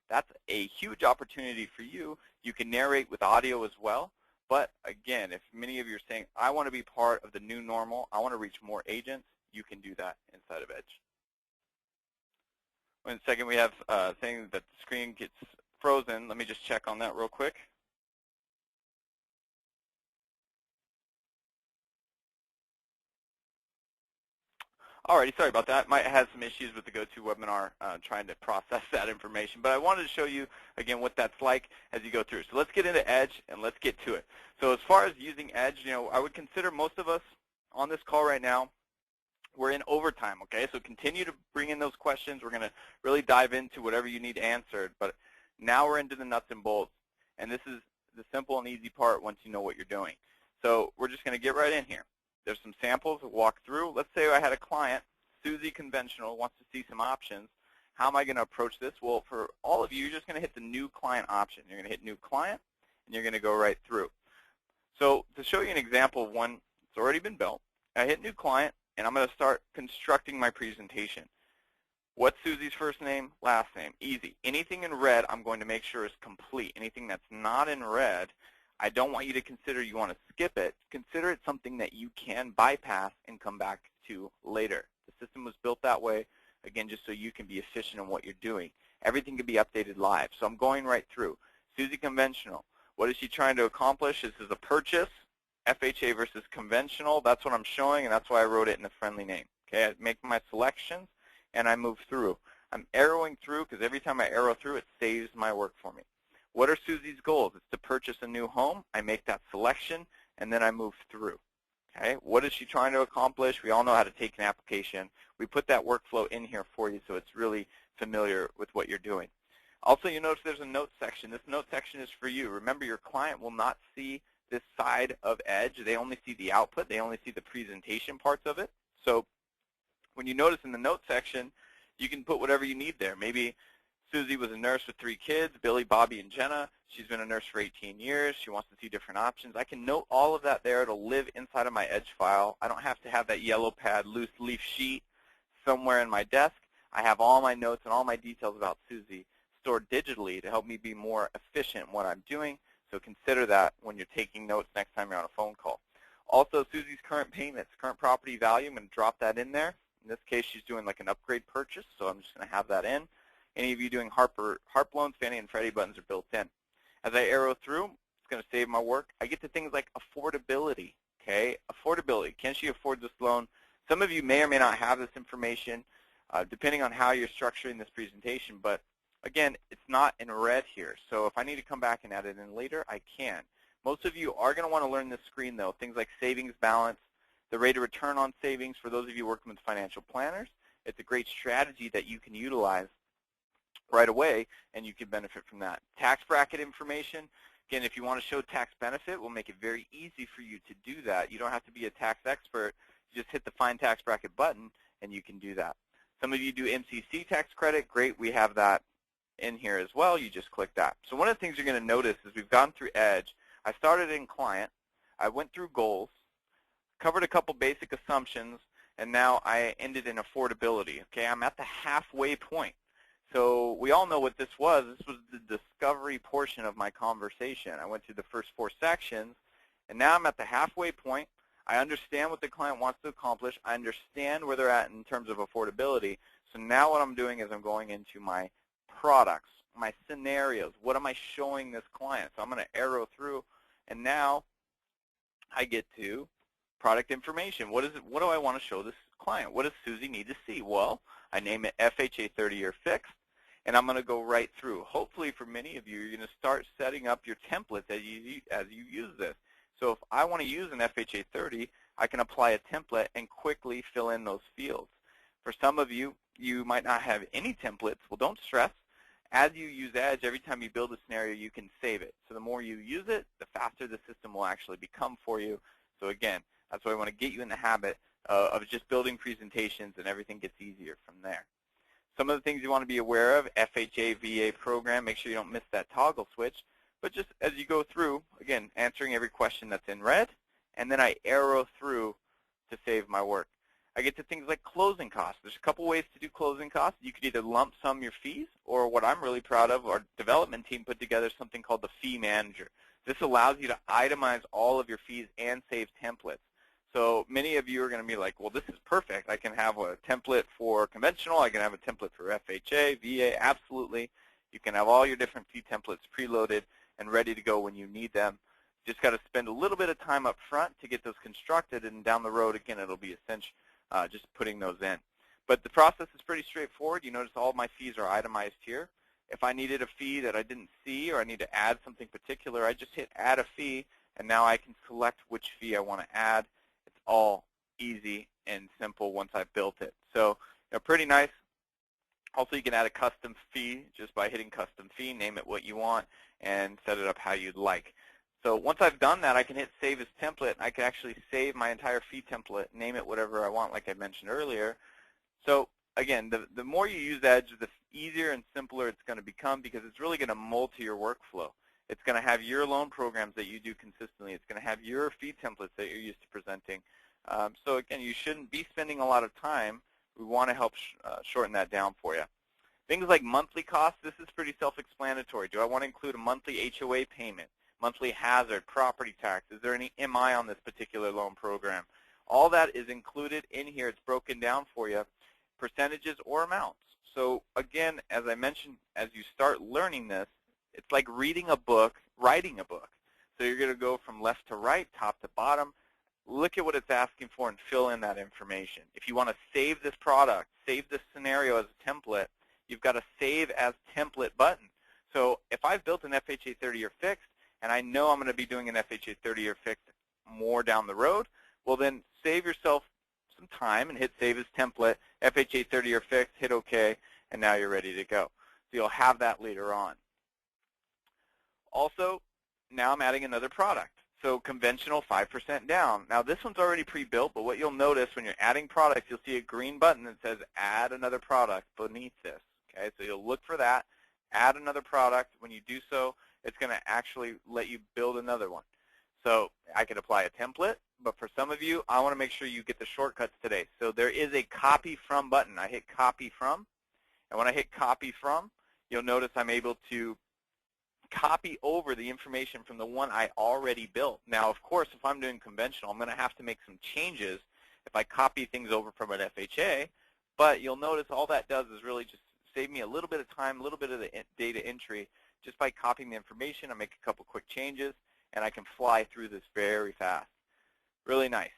That's a huge opportunity for you. You can narrate with audio as well. But again, if many of you are saying, I want to be part of the new normal, I want to reach more agents, you can do that inside of Edge. In a second, we have saying that the screen gets frozen. Let me just check on that real quick. Alrighty, sorry about that. Might have some issues with the GoToWebinar trying to process that information. But I wanted to show you, again, what that's like as you go through. So let's get into Edge, and let's get to it. So as far as using Edge, I would consider most of us on this call right now, we're in overtime, okay? So continue to bring in those questions. We're going to really dive into whatever you need answered. But now we're into the nuts and bolts. And this is the simple and easy part once you know what you're doing. So we're just going to get right in here. There's some samples to walk through. Let's say I had a client, Susie Conventional, wants to see some options. How am I going to approach this? Well, for all of you, you're just going to hit the New Client option. You're going to hit New Client, and you're going to go right through. So to show you an example of one that's already been built, I hit New Client, and I'm going to start constructing my presentation. What's Susie's first name, last name? Easy. Anything in red, I'm going to make sure is complete. Anything that's not in red, I don't want you to consider you want to skip it. Consider it something that you can bypass and come back to later. The system was built that way, again, just so you can be efficient in what you're doing. Everything can be updated live. So I'm going right through. Susie Conventional. What is she trying to accomplish? This is a purchase, FHA versus conventional. That's what I'm showing, and that's why I wrote it in a friendly name. Okay, I make my selections, and I move through. I'm arrowing through because every time I arrow through, it saves my work for me. What are Susie's goals? It's to purchase a new home. I make that selection, and then I move through. Okay, what is she trying to accomplish? We all know how to take an application. We put that workflow in here for you so it's really familiar with what you're doing. Also, you notice there's a notes section. This note section is for you. Remember, your client will not see this side of Edge. They only see the output. They only see the presentation parts of it. So when you notice in the notes section, you can put whatever you need there. Maybe Susie was a nurse with 3 kids, Billy, Bobby, and Jenna. She's been a nurse for 18 years. She wants to see different options. I can note all of that there. It'll live inside of my Edge file. I don't have to have that yellow pad, loose leaf sheet somewhere in my desk. I have all my notes and all my details about Susie stored digitally to help me be more efficient in what I'm doing. So consider that when you're taking notes next time you're on a phone call. Also, Susie's current payments, current property value, I'm going to drop that in there. In this case, she's doing like an upgrade purchase, so I'm just going to have that in. Any of you doing HARP loans, Fannie and Freddie buttons are built in. As I arrow through, it's going to save my work. I get to things like affordability, okay? Affordability. Can she afford this loan? Some of you may or may not have this information, depending on how you're structuring this presentation. But, again, it's not in red here. So if I need to come back and add it in later, I can. Most of you are going to want to learn this screen, though, things like savings balance, the rate of return on savings. For those of you working with financial planners, it's a great strategy that you can utilize right away, and you can benefit from that. Tax bracket information. Again, if you want to show tax benefit, we'll make it very easy for you to do that. You don't have to be a tax expert. You just hit the Find Tax Bracket button, and you can do that. Some of you do MCC tax credit. Great, we have that in here as well. You just click that. So one of the things you're going to notice is we've gone through Edge. I started in Client. I went through Goals, covered a couple basic assumptions, and now I ended in Affordability. Okay, I'm at the halfway point. So we all know what this was. This was the discovery portion of my conversation. I went through the first 4 sections, and now I'm at the halfway point. I understand what the client wants to accomplish. I understand where they're at in terms of affordability. So now what I'm doing is I'm going into my products, my scenarios. What am I showing this client? So I'm going to arrow through, and now I get to product information. What do I want to show this client? What does Susie need to see? Well, I name it FHA 30-year fixed, and I'm going to go right through. Hopefully for many of you, you're going to start setting up your templates as you use this. So if I want to use an FHA 30, I can apply a template and quickly fill in those fields. For some of you, you might not have any templates. Well, don't stress. As you use Edge, every time you build a scenario, you can save it. So the more you use it, the faster the system will actually become for you. So again, that's why I want to get you in the habit of just building presentations, and everything gets easier from there. Some of the things you want to be aware of, FHA, VA program, make sure you don't miss that toggle switch. But just as you go through, again, answering every question that's in red, and then I arrow through to save my work. I get to things like closing costs. There's a couple ways to do closing costs. You could either lump sum your fees, or what I'm really proud of, our development team put together something called the Fee Manager. This allows you to itemize all of your fees and save templates. So many of you are going to be like, well, this is perfect. I can have a template for conventional. I can have a template for FHA, VA. Absolutely. You can have all your different fee templates preloaded and ready to go when you need them. Just got to spend a little bit of time up front to get those constructed, and down the road, again, it'll be essential just putting those in. But the process is pretty straightforward. You notice all my fees are itemized here. If I needed a fee that I didn't see, or I need to add something particular, I just hit Add a Fee, and now I can select which fee I want to add. It's all easy and simple once I've built it. So, pretty nice. Also, you can add a custom fee just by hitting Custom Fee, name it what you want, and set it up how you'd like. So once I've done that, I can hit Save as Template. I can actually save my entire fee template, name it whatever I want, like I mentioned earlier. So again, the more you use Edge, the easier and simpler it's going to become, because it's really going to mold to your workflow. It's going to have your loan programs that you do consistently. It's going to have your fee templates that you're used to presenting. So again, you shouldn't be spending a lot of time. We want to help shorten that down for you. Things like monthly costs, this is pretty self-explanatory. Do I want to include a monthly HOA payment, monthly hazard, property tax? Is there any MI on this particular loan program? All that is included in here. It's broken down for you, percentages or amounts. So again, as I mentioned, as you start learning this, it's like reading a book, writing a book. So you're going to go from left to right, top to bottom, look at what it's asking for, and fill in that information. If you want to save this product, save this scenario as a template, you've got a Save as Template button. So if I've built an FHA 30-year fixed, and I know I'm going to be doing an FHA 30-year fixed more down the road, well then save yourself some time and hit Save as Template, FHA 30-year fixed, hit OK, and now you're ready to go. So you'll have that later on. Also, now I'm adding another product. So conventional 5% down. Now this one's already pre-built, but what you'll notice when you're adding products, you'll see a green button that says Add Another Product beneath this. Okay, so you'll look for that, add another product. When you do so, it's going to actually let you build another one. So I could apply a template, but for some of you, I want to make sure you get the shortcuts today. So there is a Copy From button. I hit Copy From, and when I hit Copy From, you'll notice I'm able to copy over the information from the one I already built. Now, of course, if I'm doing conventional, I'm going to have to make some changes if I copy things over from an FHA, but you'll notice all that does is really just save me a little bit of time, a little bit of the data entry. Just by copying the information, I make a couple quick changes, and I can fly through this very fast. Really nice.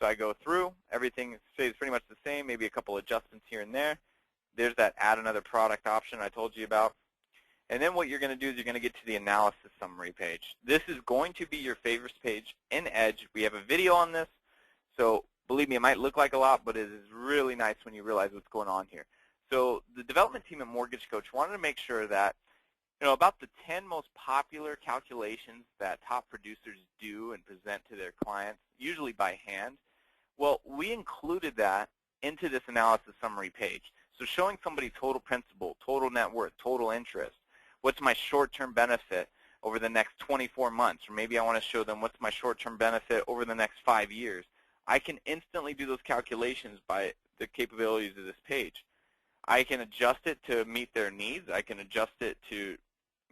So I go through, everything stays pretty much the same, maybe a couple adjustments here and there. There's that Add Another Product option I told you about. And then what you're going to do is you're going to get to the analysis summary page. This is going to be your favorites page in Edge. We have a video on this, so believe me, it might look like a lot, but it is really nice when you realize what's going on here. So the development team at Mortgage Coach wanted to make sure that about the 10 most popular calculations that top producers do and present to their clients, usually by hand, well, we included that into this analysis summary page. So showing somebody total principal, total net worth, total interest, what's my short-term benefit over the next 24 months, or maybe I want to show them what's my short-term benefit over the next 5 years. I can instantly do those calculations by the capabilities of this page. I can adjust it to meet their needs. I can adjust it to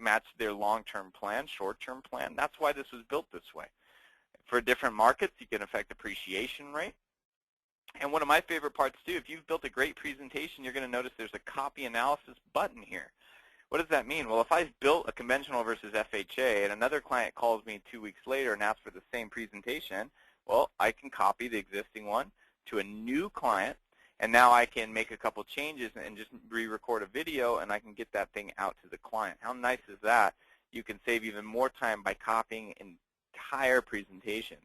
match their long-term plan, short-term plan. That's why this was built this way. For different markets, you can affect appreciation rate. And one of my favorite parts, too, if you've built a great presentation, you're going to notice there's a copy analysis button here. What does that mean? Well, if I've built a conventional versus FHA and another client calls me 2 weeks later and asks for the same presentation, well, I can copy the existing one to a new client, and now I can make a couple changes and just re-record a video, and I can get that thing out to the client. How nice is that? You can save even more time by copying entire presentations.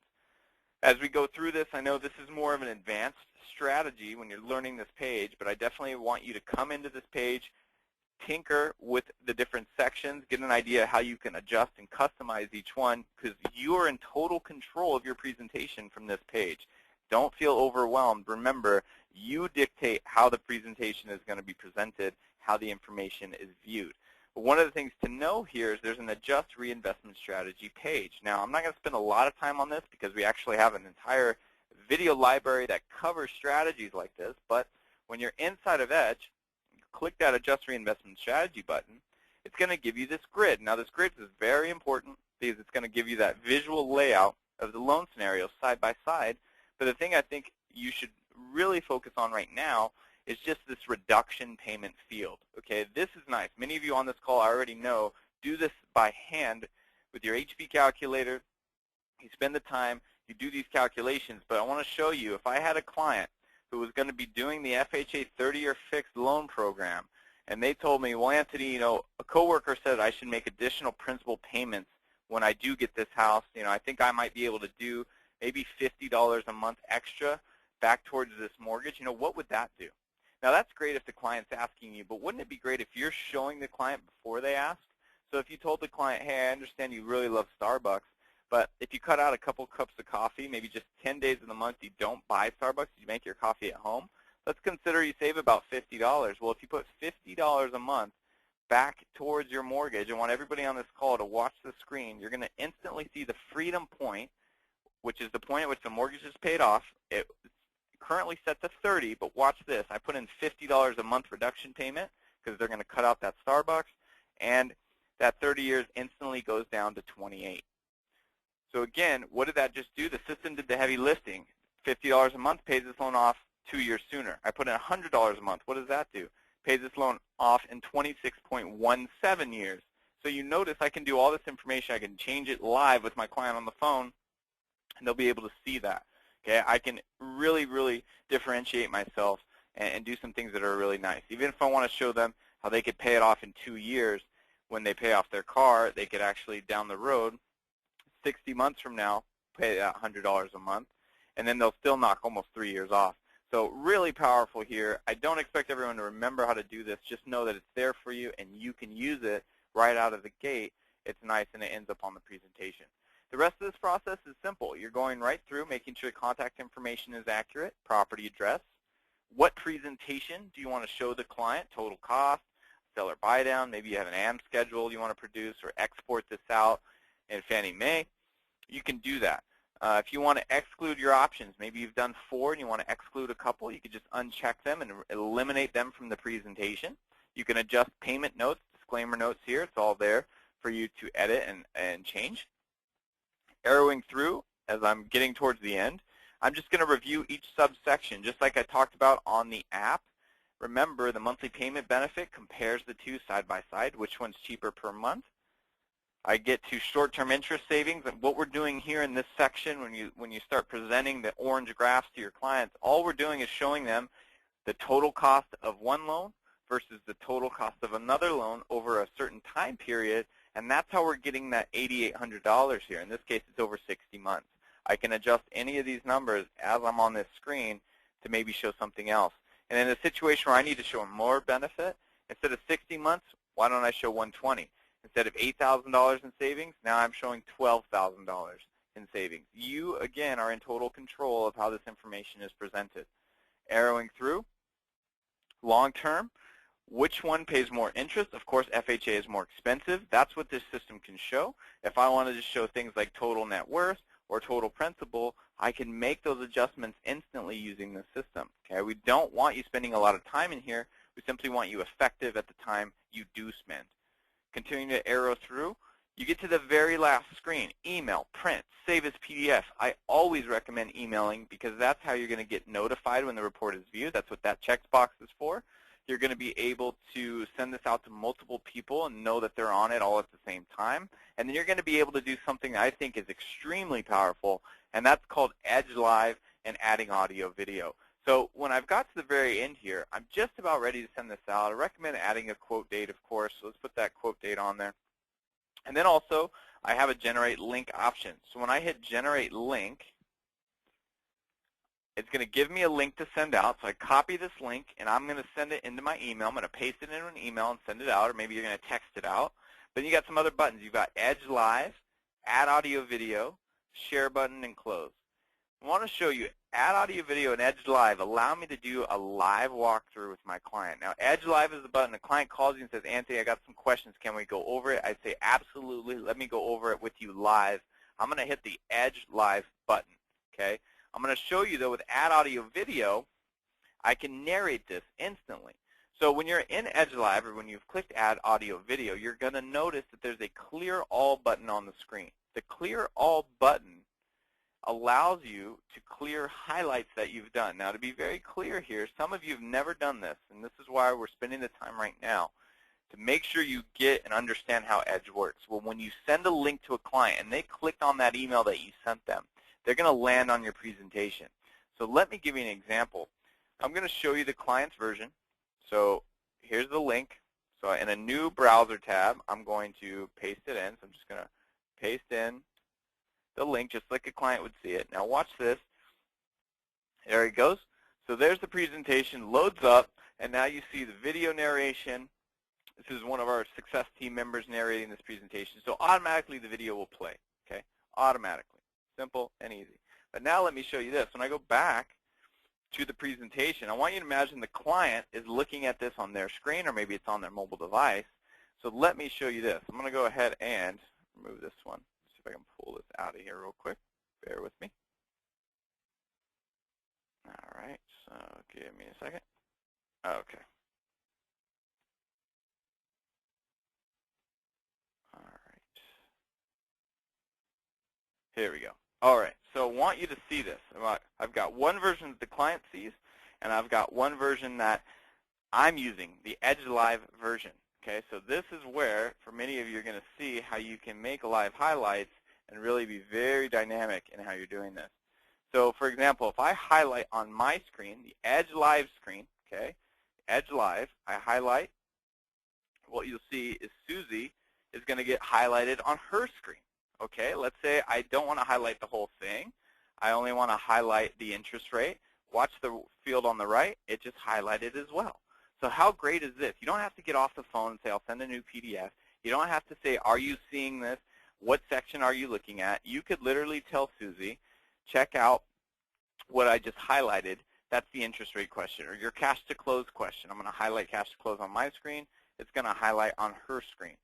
As we go through this, I know this is more of an advanced strategy when you're learning this page, but I definitely want you to come into this page, tinker with the different sections, get an idea how you can adjust and customize each one, because you are in total control of your presentation from this page. Don't feel overwhelmed. Remember, you dictate how the presentation is going to be presented, how the information is viewed. But one of the things to know here is there's an adjust reinvestment strategy page. Now, I'm not going to spend a lot of time on this because we actually have an entire video library that covers strategies like this, but when you're inside of Edge, click that Adjust Reinvestment Strategy button, it's going to give you this grid. Now, this grid is very important because it's going to give you that visual layout of the loan scenarios side by side. But the thing I think you should really focus on right now is just this reduction payment field. Okay, this is nice. Many of you on this call already know, do this by hand with your HP calculator. You spend the time, you do these calculations, but I want to show you, if I had a client who was going to be doing the FHA 30-year fixed loan program, and they told me, well, Anthony, you know, a coworker said I should make additional principal payments when I do get this house. You know, I think I might be able to do maybe $50 a month extra back towards this mortgage. You know, what would that do? Now, that's great if the client's asking you, but wouldn't it be great if you're showing the client before they ask? So if you told the client, hey, I understand you really love Starbucks, but if you cut out a couple cups of coffee, maybe just 10 days of the month you don't buy Starbucks, you make your coffee at home, let's consider you save about $50. Well, if you put $50 a month back towards your mortgage, and want everybody on this call to watch the screen, you're going to instantly see the freedom point, which is the point at which the mortgage is paid off. It's currently set to 30, but watch this. I put in $50 a month reduction payment because they're going to cut out that Starbucks, and that 30 years instantly goes down to 28. So again, what did that just do? The system did the heavy lifting. $50 a month pays this loan off 2 years sooner. I put in $100 a month. What does that do? Pays this loan off in 26.17 years. So you notice I can do all this information. I can change it live with my client on the phone, and they'll be able to see that. Okay, I can really, really differentiate myself and do some things that are really nice. Even if I want to show them how they could pay it off in 2 years, when they pay off their car, they could actually, down the road, 60 months from now, pay that $100 a month, and then they'll still knock almost 3 years off. So really powerful here. I don't expect everyone to remember how to do this. Just know that it's there for you, and you can use it right out of the gate. It's nice, and it ends up on the presentation. The rest of this process is simple. You're going right through, making sure contact information is accurate, property address. What presentation do you want to show the client? Total cost, seller buy down. Maybe you have an AM schedule you want to produce or export this out in Fannie Mae. You can do that. If you want to exclude your options, maybe you've done 4 and you want to exclude a couple, you could just uncheck them and eliminate them from the presentation. You can adjust payment notes, disclaimer notes here. It's all there for you to edit and change. Arrowing through, as I'm getting towards the end, I'm just going to review each subsection, just like I talked about on the app. Remember, the monthly payment benefit compares the two side by side, which one's cheaper per month. I get to short-term interest savings, and what we're doing here in this section, when you start presenting the orange graphs to your clients, all we're doing is showing them the total cost of one loan versus the total cost of another loan over a certain time period, and that's how we're getting that $8,800 here. In this case, it's over 60 months. I can adjust any of these numbers as I'm on this screen to maybe show something else. And in a situation where I need to show more benefit, instead of 60 months, why don't I show 120? Instead of $8,000 in savings, now I'm showing $12,000 in savings. You, again, are in total control of how this information is presented. Arrowing through, long-term, which one pays more interest? Of course, FHA is more expensive. That's what this system can show. If I wanted to show things like total net worth or total principal, I can make those adjustments instantly using this system. Okay? We don't want you spending a lot of time in here. We simply want you effective at the time you do spend. Continuing to arrow through, you get to the very last screen, email, print, save as PDF. I always recommend emailing because that's how you're going to get notified when the report is viewed. That's what that checkbox is for. You're going to be able to send this out to multiple people and know that they're on it all at the same time. And then you're going to be able to do something that I think is extremely powerful, and that's called Edge Live and adding audio video. So when I've got to the very end here, I'm just about ready to send this out. I recommend adding a quote date, of course. So let's put that quote date on there. And then also, I have a generate link option. So when I hit generate link, it's going to give me a link to send out. So I copy this link, and I'm going to send it into my email. I'm going to paste it into an email and send it out, or maybe you're going to text it out. Then you got some other buttons. You've got Edge Live, Add Audio Video, Share Button, and Close. I want to show you Add Audio Video and Edge Live allow me to do a live walkthrough with my client. Now, Edge Live is the button. The client calls you and says, Anthony, I got some questions. Can we go over it? I say, absolutely. Let me go over it with you live. I'm going to hit the Edge Live button. Okay? I'm going to show you, though, with Add Audio Video, I can narrate this instantly. So when you're in Edge Live, or when you've clicked Add Audio Video, you're going to notice that there's a Clear All button on the screen. The Clear All button allows you to clear highlights that you've done. Now, to be very clear here, some of you have never done this, and this is why we're spending the time right now, to make sure you get and understand how Edge works. Well, when you send a link to a client and they clicked on that email that you sent them, they're going to land on your presentation. So let me give you an example. I'm going to show you the client's version. So here's the link. So in a new browser tab, I'm going to paste it in. So I'm just going to paste in the link just like a client would see it. Now watch this. There it goes. So there's the presentation, loads up, and now you see the video narration. This is one of our success team members narrating this presentation. So automatically the video will play, okay? Automatically. Simple and easy. But now let me show you this. When I go back to the presentation, I want you to imagine the client is looking at this on their screen, or maybe it's on their mobile device. So let me show you this. I'm going to go ahead and remove this one. See if I can pull this out of here real quick. Bear with me. All right, so give me a second. Okay. All right. Here we go. All right, so I want you to see this. I've got one version that the client sees, and I've got one version that I'm using, the Edge Live version. Okay, so this is where, for many of you, you're going to see how you can make live highlights and really be very dynamic in how you're doing this. So, for example, if I highlight on my screen, the Edge Live screen, okay, Edge Live, I highlight, what you'll see is Susie is going to get highlighted on her screen. Okay, let's say I don't want to highlight the whole thing. I only want to highlight the interest rate. Watch the field on the right. It just highlighted as well. So how great is this? You don't have to get off the phone and say, I'll send a new PDF. You don't have to say, are you seeing this? What section are you looking at? You could literally tell Susie, check out what I just highlighted. That's the interest rate question, or your cash to close question. I'm going to highlight cash to close on my screen. It's going to highlight on her screen.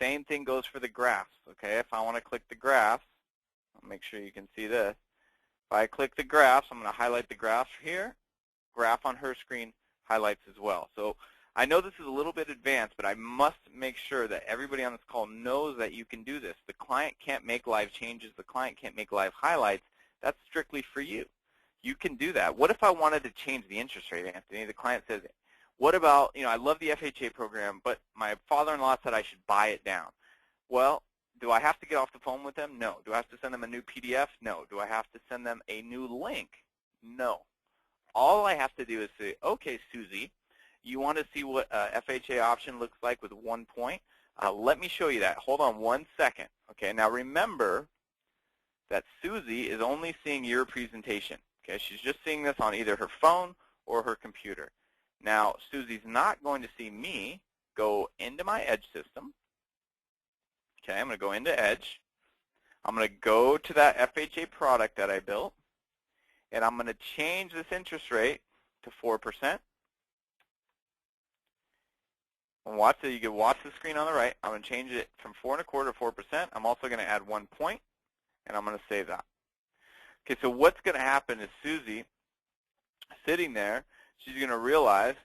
Same thing goes for the graphs, okay? If I want to click the graphs, I'll make sure you can see this. If I click the graphs, I'm going to highlight the graphs here. Graph on her screen highlights as well. So I know this is a little bit advanced, but I must make sure that everybody on this call knows that you can do this. The client can't make live changes. The client can't make live highlights. That's strictly for you. You can do that. What if I wanted to change the interest rate, Anthony? The client says, what about, I love the FHA program, but my father-in-law said I should buy it down. Well, do I have to get off the phone with them? No. Do I have to send them a new PDF? No. Do I have to send them a new link? No. All I have to do is say, okay, Susie, you want to see what FHA option looks like with 1 point? Let me show you that. Hold on 1 second. Okay, now remember that Susie is only seeing your presentation. Okay, she's just seeing this on either her phone or her computer. Now, Susie's not going to see me go into my Edge system. Okay, I'm going to go into Edge. I'm going to go to that FHA product that I built, and I'm going to change this interest rate to 4%. And watch so you can watch the screen on the right. I'm going to change it from 4.25% to 4%. I'm also going to add 1 point, and I'm going to save that. Okay, so what's going to happen is Susie, sitting there, she's going to realize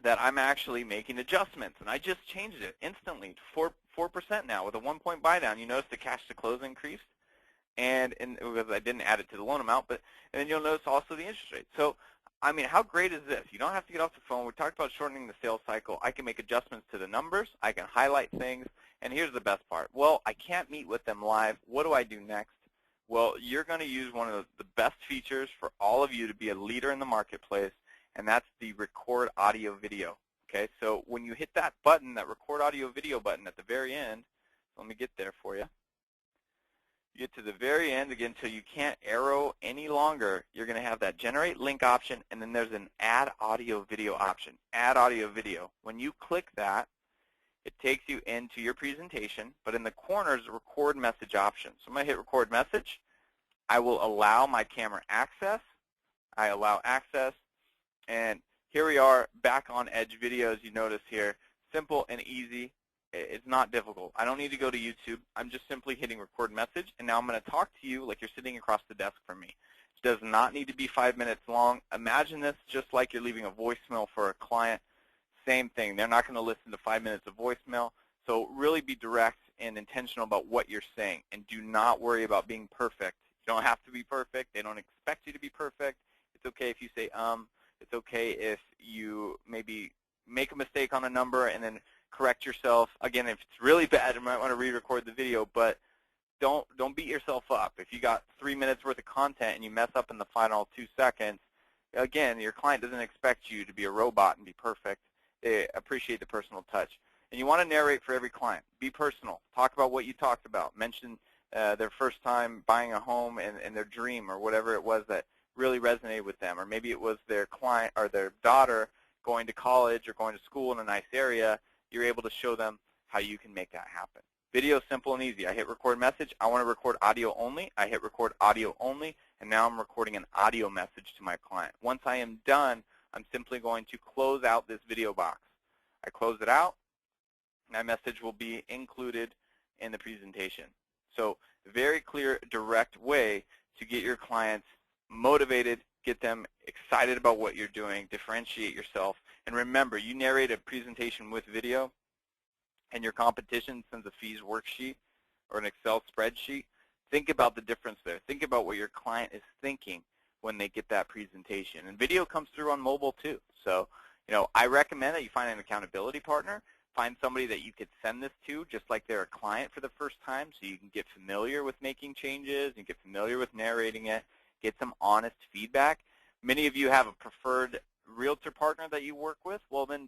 that I'm actually making adjustments, and I just changed it instantly to 4% now with a 1-point buy down. You notice the cash to close increased, and because I didn't add it to the loan amount, and then you'll notice also the interest rate. So, I mean, how great is this? You don't have to get off the phone. We talked about shortening the sales cycle. I can make adjustments to the numbers. I can highlight things, and here's the best part. Well, I can't meet with them live. What do I do next? Well, you're going to use one of the best features for all of you to be a leader in the marketplace, and that's the record audio video. Okay, so when you hit that button, that record audio video button at the very end, let me get there for you. You get to the very end, again, until you can't arrow any longer, you're going to have that generate link option, and then there's an add audio video option, add audio video. When you click that, it takes you into your presentation, but in the corner is a record message option. So I'm going to hit record message. I will allow my camera access. I allow access, and here we are back on Edge videos. You notice here, simple and easy. It's not difficult. I don't need to go to YouTube. I'm just simply hitting record message, and now I'm going to talk to you like you're sitting across the desk from me. It does not need to be 5 minutes long. Imagine this just like you're leaving a voicemail for a client. Same thing. They're not going to listen to 5 minutes of voicemail. So really be direct and intentional about what you're saying, and do not worry about being perfect. You don't have to be perfect. They don't expect you to be perfect. It's okay if you say It's okay if you maybe make a mistake on a number and then correct yourself. Again, if it's really bad, you might want to re-record the video, but don't beat yourself up. If you got 3 minutes worth of content and you mess up in the final 2 seconds, again, your client doesn't expect you to be a robot and be perfect. They appreciate the personal touch. And you want to narrate for every client. Be personal. Talk about what you talked about. Mention their first time buying a home and their dream or whatever it was that really resonated with them. Or maybe it was their client or their daughter going to college or going to school in a nice area. You're able to show them how you can make that happen. Video is simple and easy. I hit record message. I want to record audio only. I hit record audio only, and now I'm recording an audio message to my client. Once I am done, I'm simply going to close out this video box. I close it out. My message will be included in the presentation. So very clear, direct way to get your clients motivated, get them excited about what you're doing, differentiate yourself. And remember, you narrate a presentation with video, and your competition sends a fees worksheet or an Excel spreadsheet. Think about the difference there. Think about what your client is thinking when they get that presentation. And video comes through on mobile too. So, I recommend that you find an accountability partner. Find somebody that you could send this to just like they're a client for the first time, so you can get familiar with making changes and get familiar with narrating it, get some honest feedback. Many of you have a preferred realtor partner that you work with. Well, then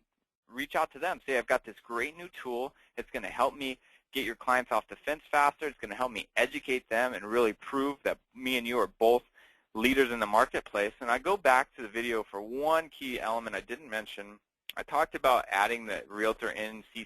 reach out to them. Say, I've got this great new tool. It's going to help me get your clients off the fence faster. It's going to help me educate them and really prove that me and you are both leaders in the marketplace. And I go back to the video for one key element I didn't mention. I talked about adding the realtor in CC.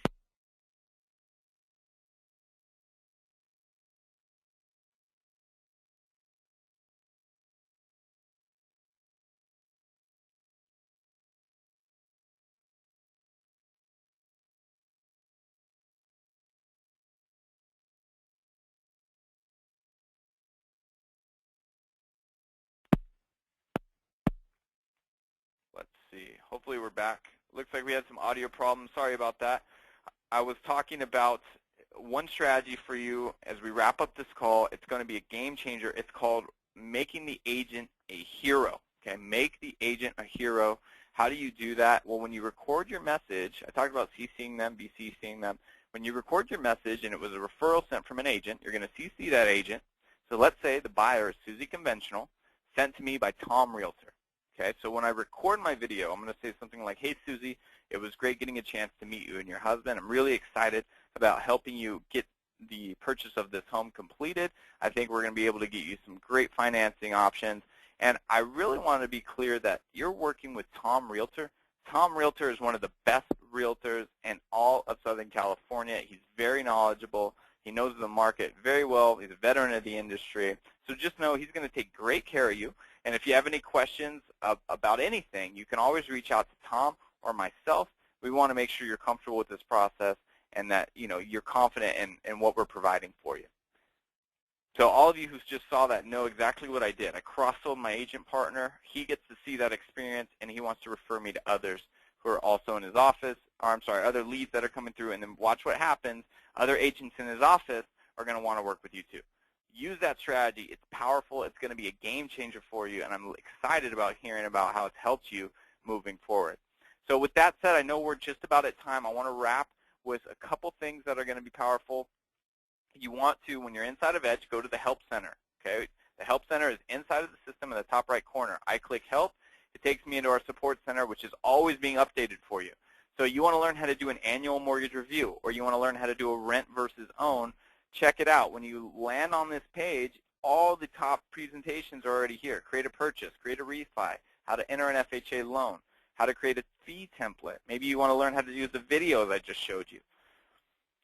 Let's see. Hopefully we're back. Looks like we had some audio problems. Sorry about that. I was talking about one strategy for you as we wrap up this call. It's going to be a game changer. It's called making the agent a hero. Okay, make the agent a hero. How do you do that? Well, when you record your message, I talked about CCing them, BCCing them. When you record your message and it was a referral sent from an agent, you're going to CC that agent. So let's say the buyer is Susie Conventional, sent to me by Tom Realtor. Okay, so when I record my video, I'm going to say something like, hey, Susie, it was great getting a chance to meet you and your husband. I'm really excited about helping you get the purchase of this home completed. I think we're going to be able to get you some great financing options. And I really want to be clear that you're working with Tom Realtor. Tom Realtor is one of the best realtors in all of Southern California. He's very knowledgeable. He knows the market very well. He's a veteran of the industry. So just know he's going to take great care of you. And if you have any questions about anything, you can always reach out to Tom or myself. We want to make sure you're comfortable with this process and that you're confident in what we're providing for you. So all of you who just saw that know exactly what I did. I cross-sold my agent partner. He gets to see that experience, and he wants to refer me to others who are also in his office, or I'm sorry, other leads that are coming through, and then watch what happens. Other agents in his office are going to want to work with you too. Use that strategy. It's powerful. It's going to be a game changer for you, and I'm excited about hearing about how it's helped you moving forward. So with that said, I know we're just about at time. I want to wrap with a couple things that are going to be powerful. You want to, when you're inside of Edge, go to the Help Center. Okay, the Help Center is inside of the system in the top right corner. I click Help. It takes me into our support center, which is always being updated for you. So you want to learn how to do an annual mortgage review, or you want to learn how to do a rent versus own, check it out. When you land on this page, all the top presentations are already here. Create a purchase, create a refi, how to enter an FHA loan, how to create a fee template. Maybe you want to learn how to use the videos I just showed you.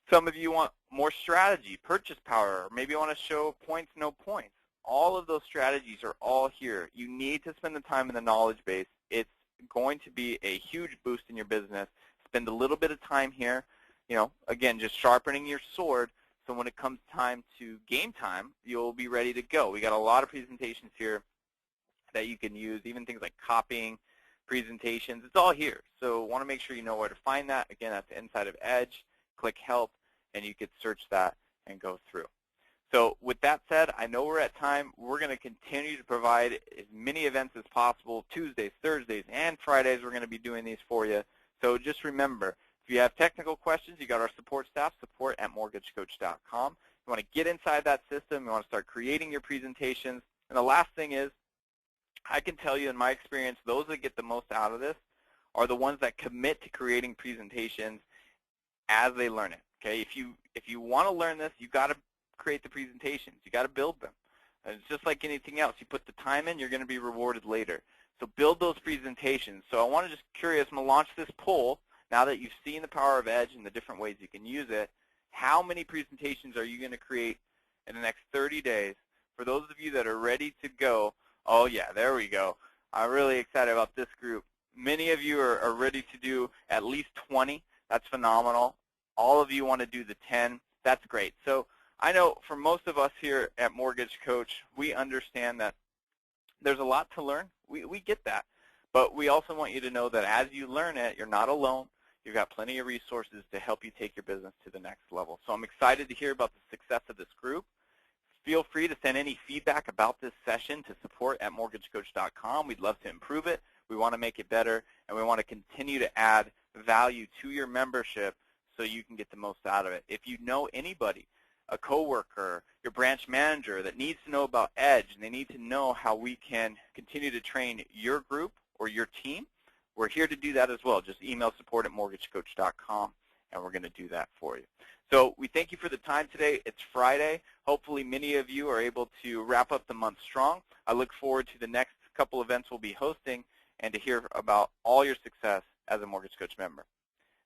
Some of you want more strategy, purchase power, or maybe you want to show points, no points. All of those strategies are all here. You need to spend the time in the knowledge base. It's going to be a huge boost in your business. Spend a little bit of time here, again, just sharpening your sword, so when it comes time to game time, you'll be ready to go. We got a lot of presentations here that you can use, even things like copying presentations. It's all here. So want to make sure you know where to find that. Again, that's inside of Edge. Click Help, and you could search that and go through. So with that said, I know we're at time. We're going to continue to provide as many events as possible. Tuesdays, Thursdays, and Fridays, we're going to be doing these for you. So just remember, if you have technical questions, you got our support staff, support@mortgagecoach.com. You want to get inside that system. You want to start creating your presentations. And the last thing is, I can tell you in my experience, those that get the most out of this are the ones that commit to creating presentations as they learn it. Okay, if you want to learn this, you got to create the presentations. You got to build them. And it's just like anything else. You put the time in, you're going to be rewarded later. So build those presentations. So I want to just curious, I'm going to launch this poll. Now that you've seen the power of Edge and the different ways you can use it, how many presentations are you going to create in the next 30 days? For those of you that are ready to go, oh yeah, there we go. I'm really excited about this group. Many of you are ready to do at least 20. That's phenomenal. All of you want to do the 10. That's great. So I know for most of us here at Mortgage Coach, we understand that there's a lot to learn. We get that. But we also want you to know that as you learn it, you're not alone. You've got plenty of resources to help you take your business to the next level. So I'm excited to hear about the success of this group. Feel free to send any feedback about this session to support@mortgagecoach.com. We'd love to improve it. We want to make it better, and we want to continue to add value to your membership so you can get the most out of it. If you know anybody, a coworker, your branch manager that needs to know about Edge, and they need to know how we can continue to train your group or your team, we're here to do that as well. Just email support@mortgagecoach.com, and we're going to do that for you. So we thank you for the time today. It's Friday. Hopefully many of you are able to wrap up the month strong. I look forward to the next couple events we'll be hosting and to hear about all your success as a Mortgage Coach member.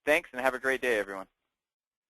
Thanks, and have a great day, everyone.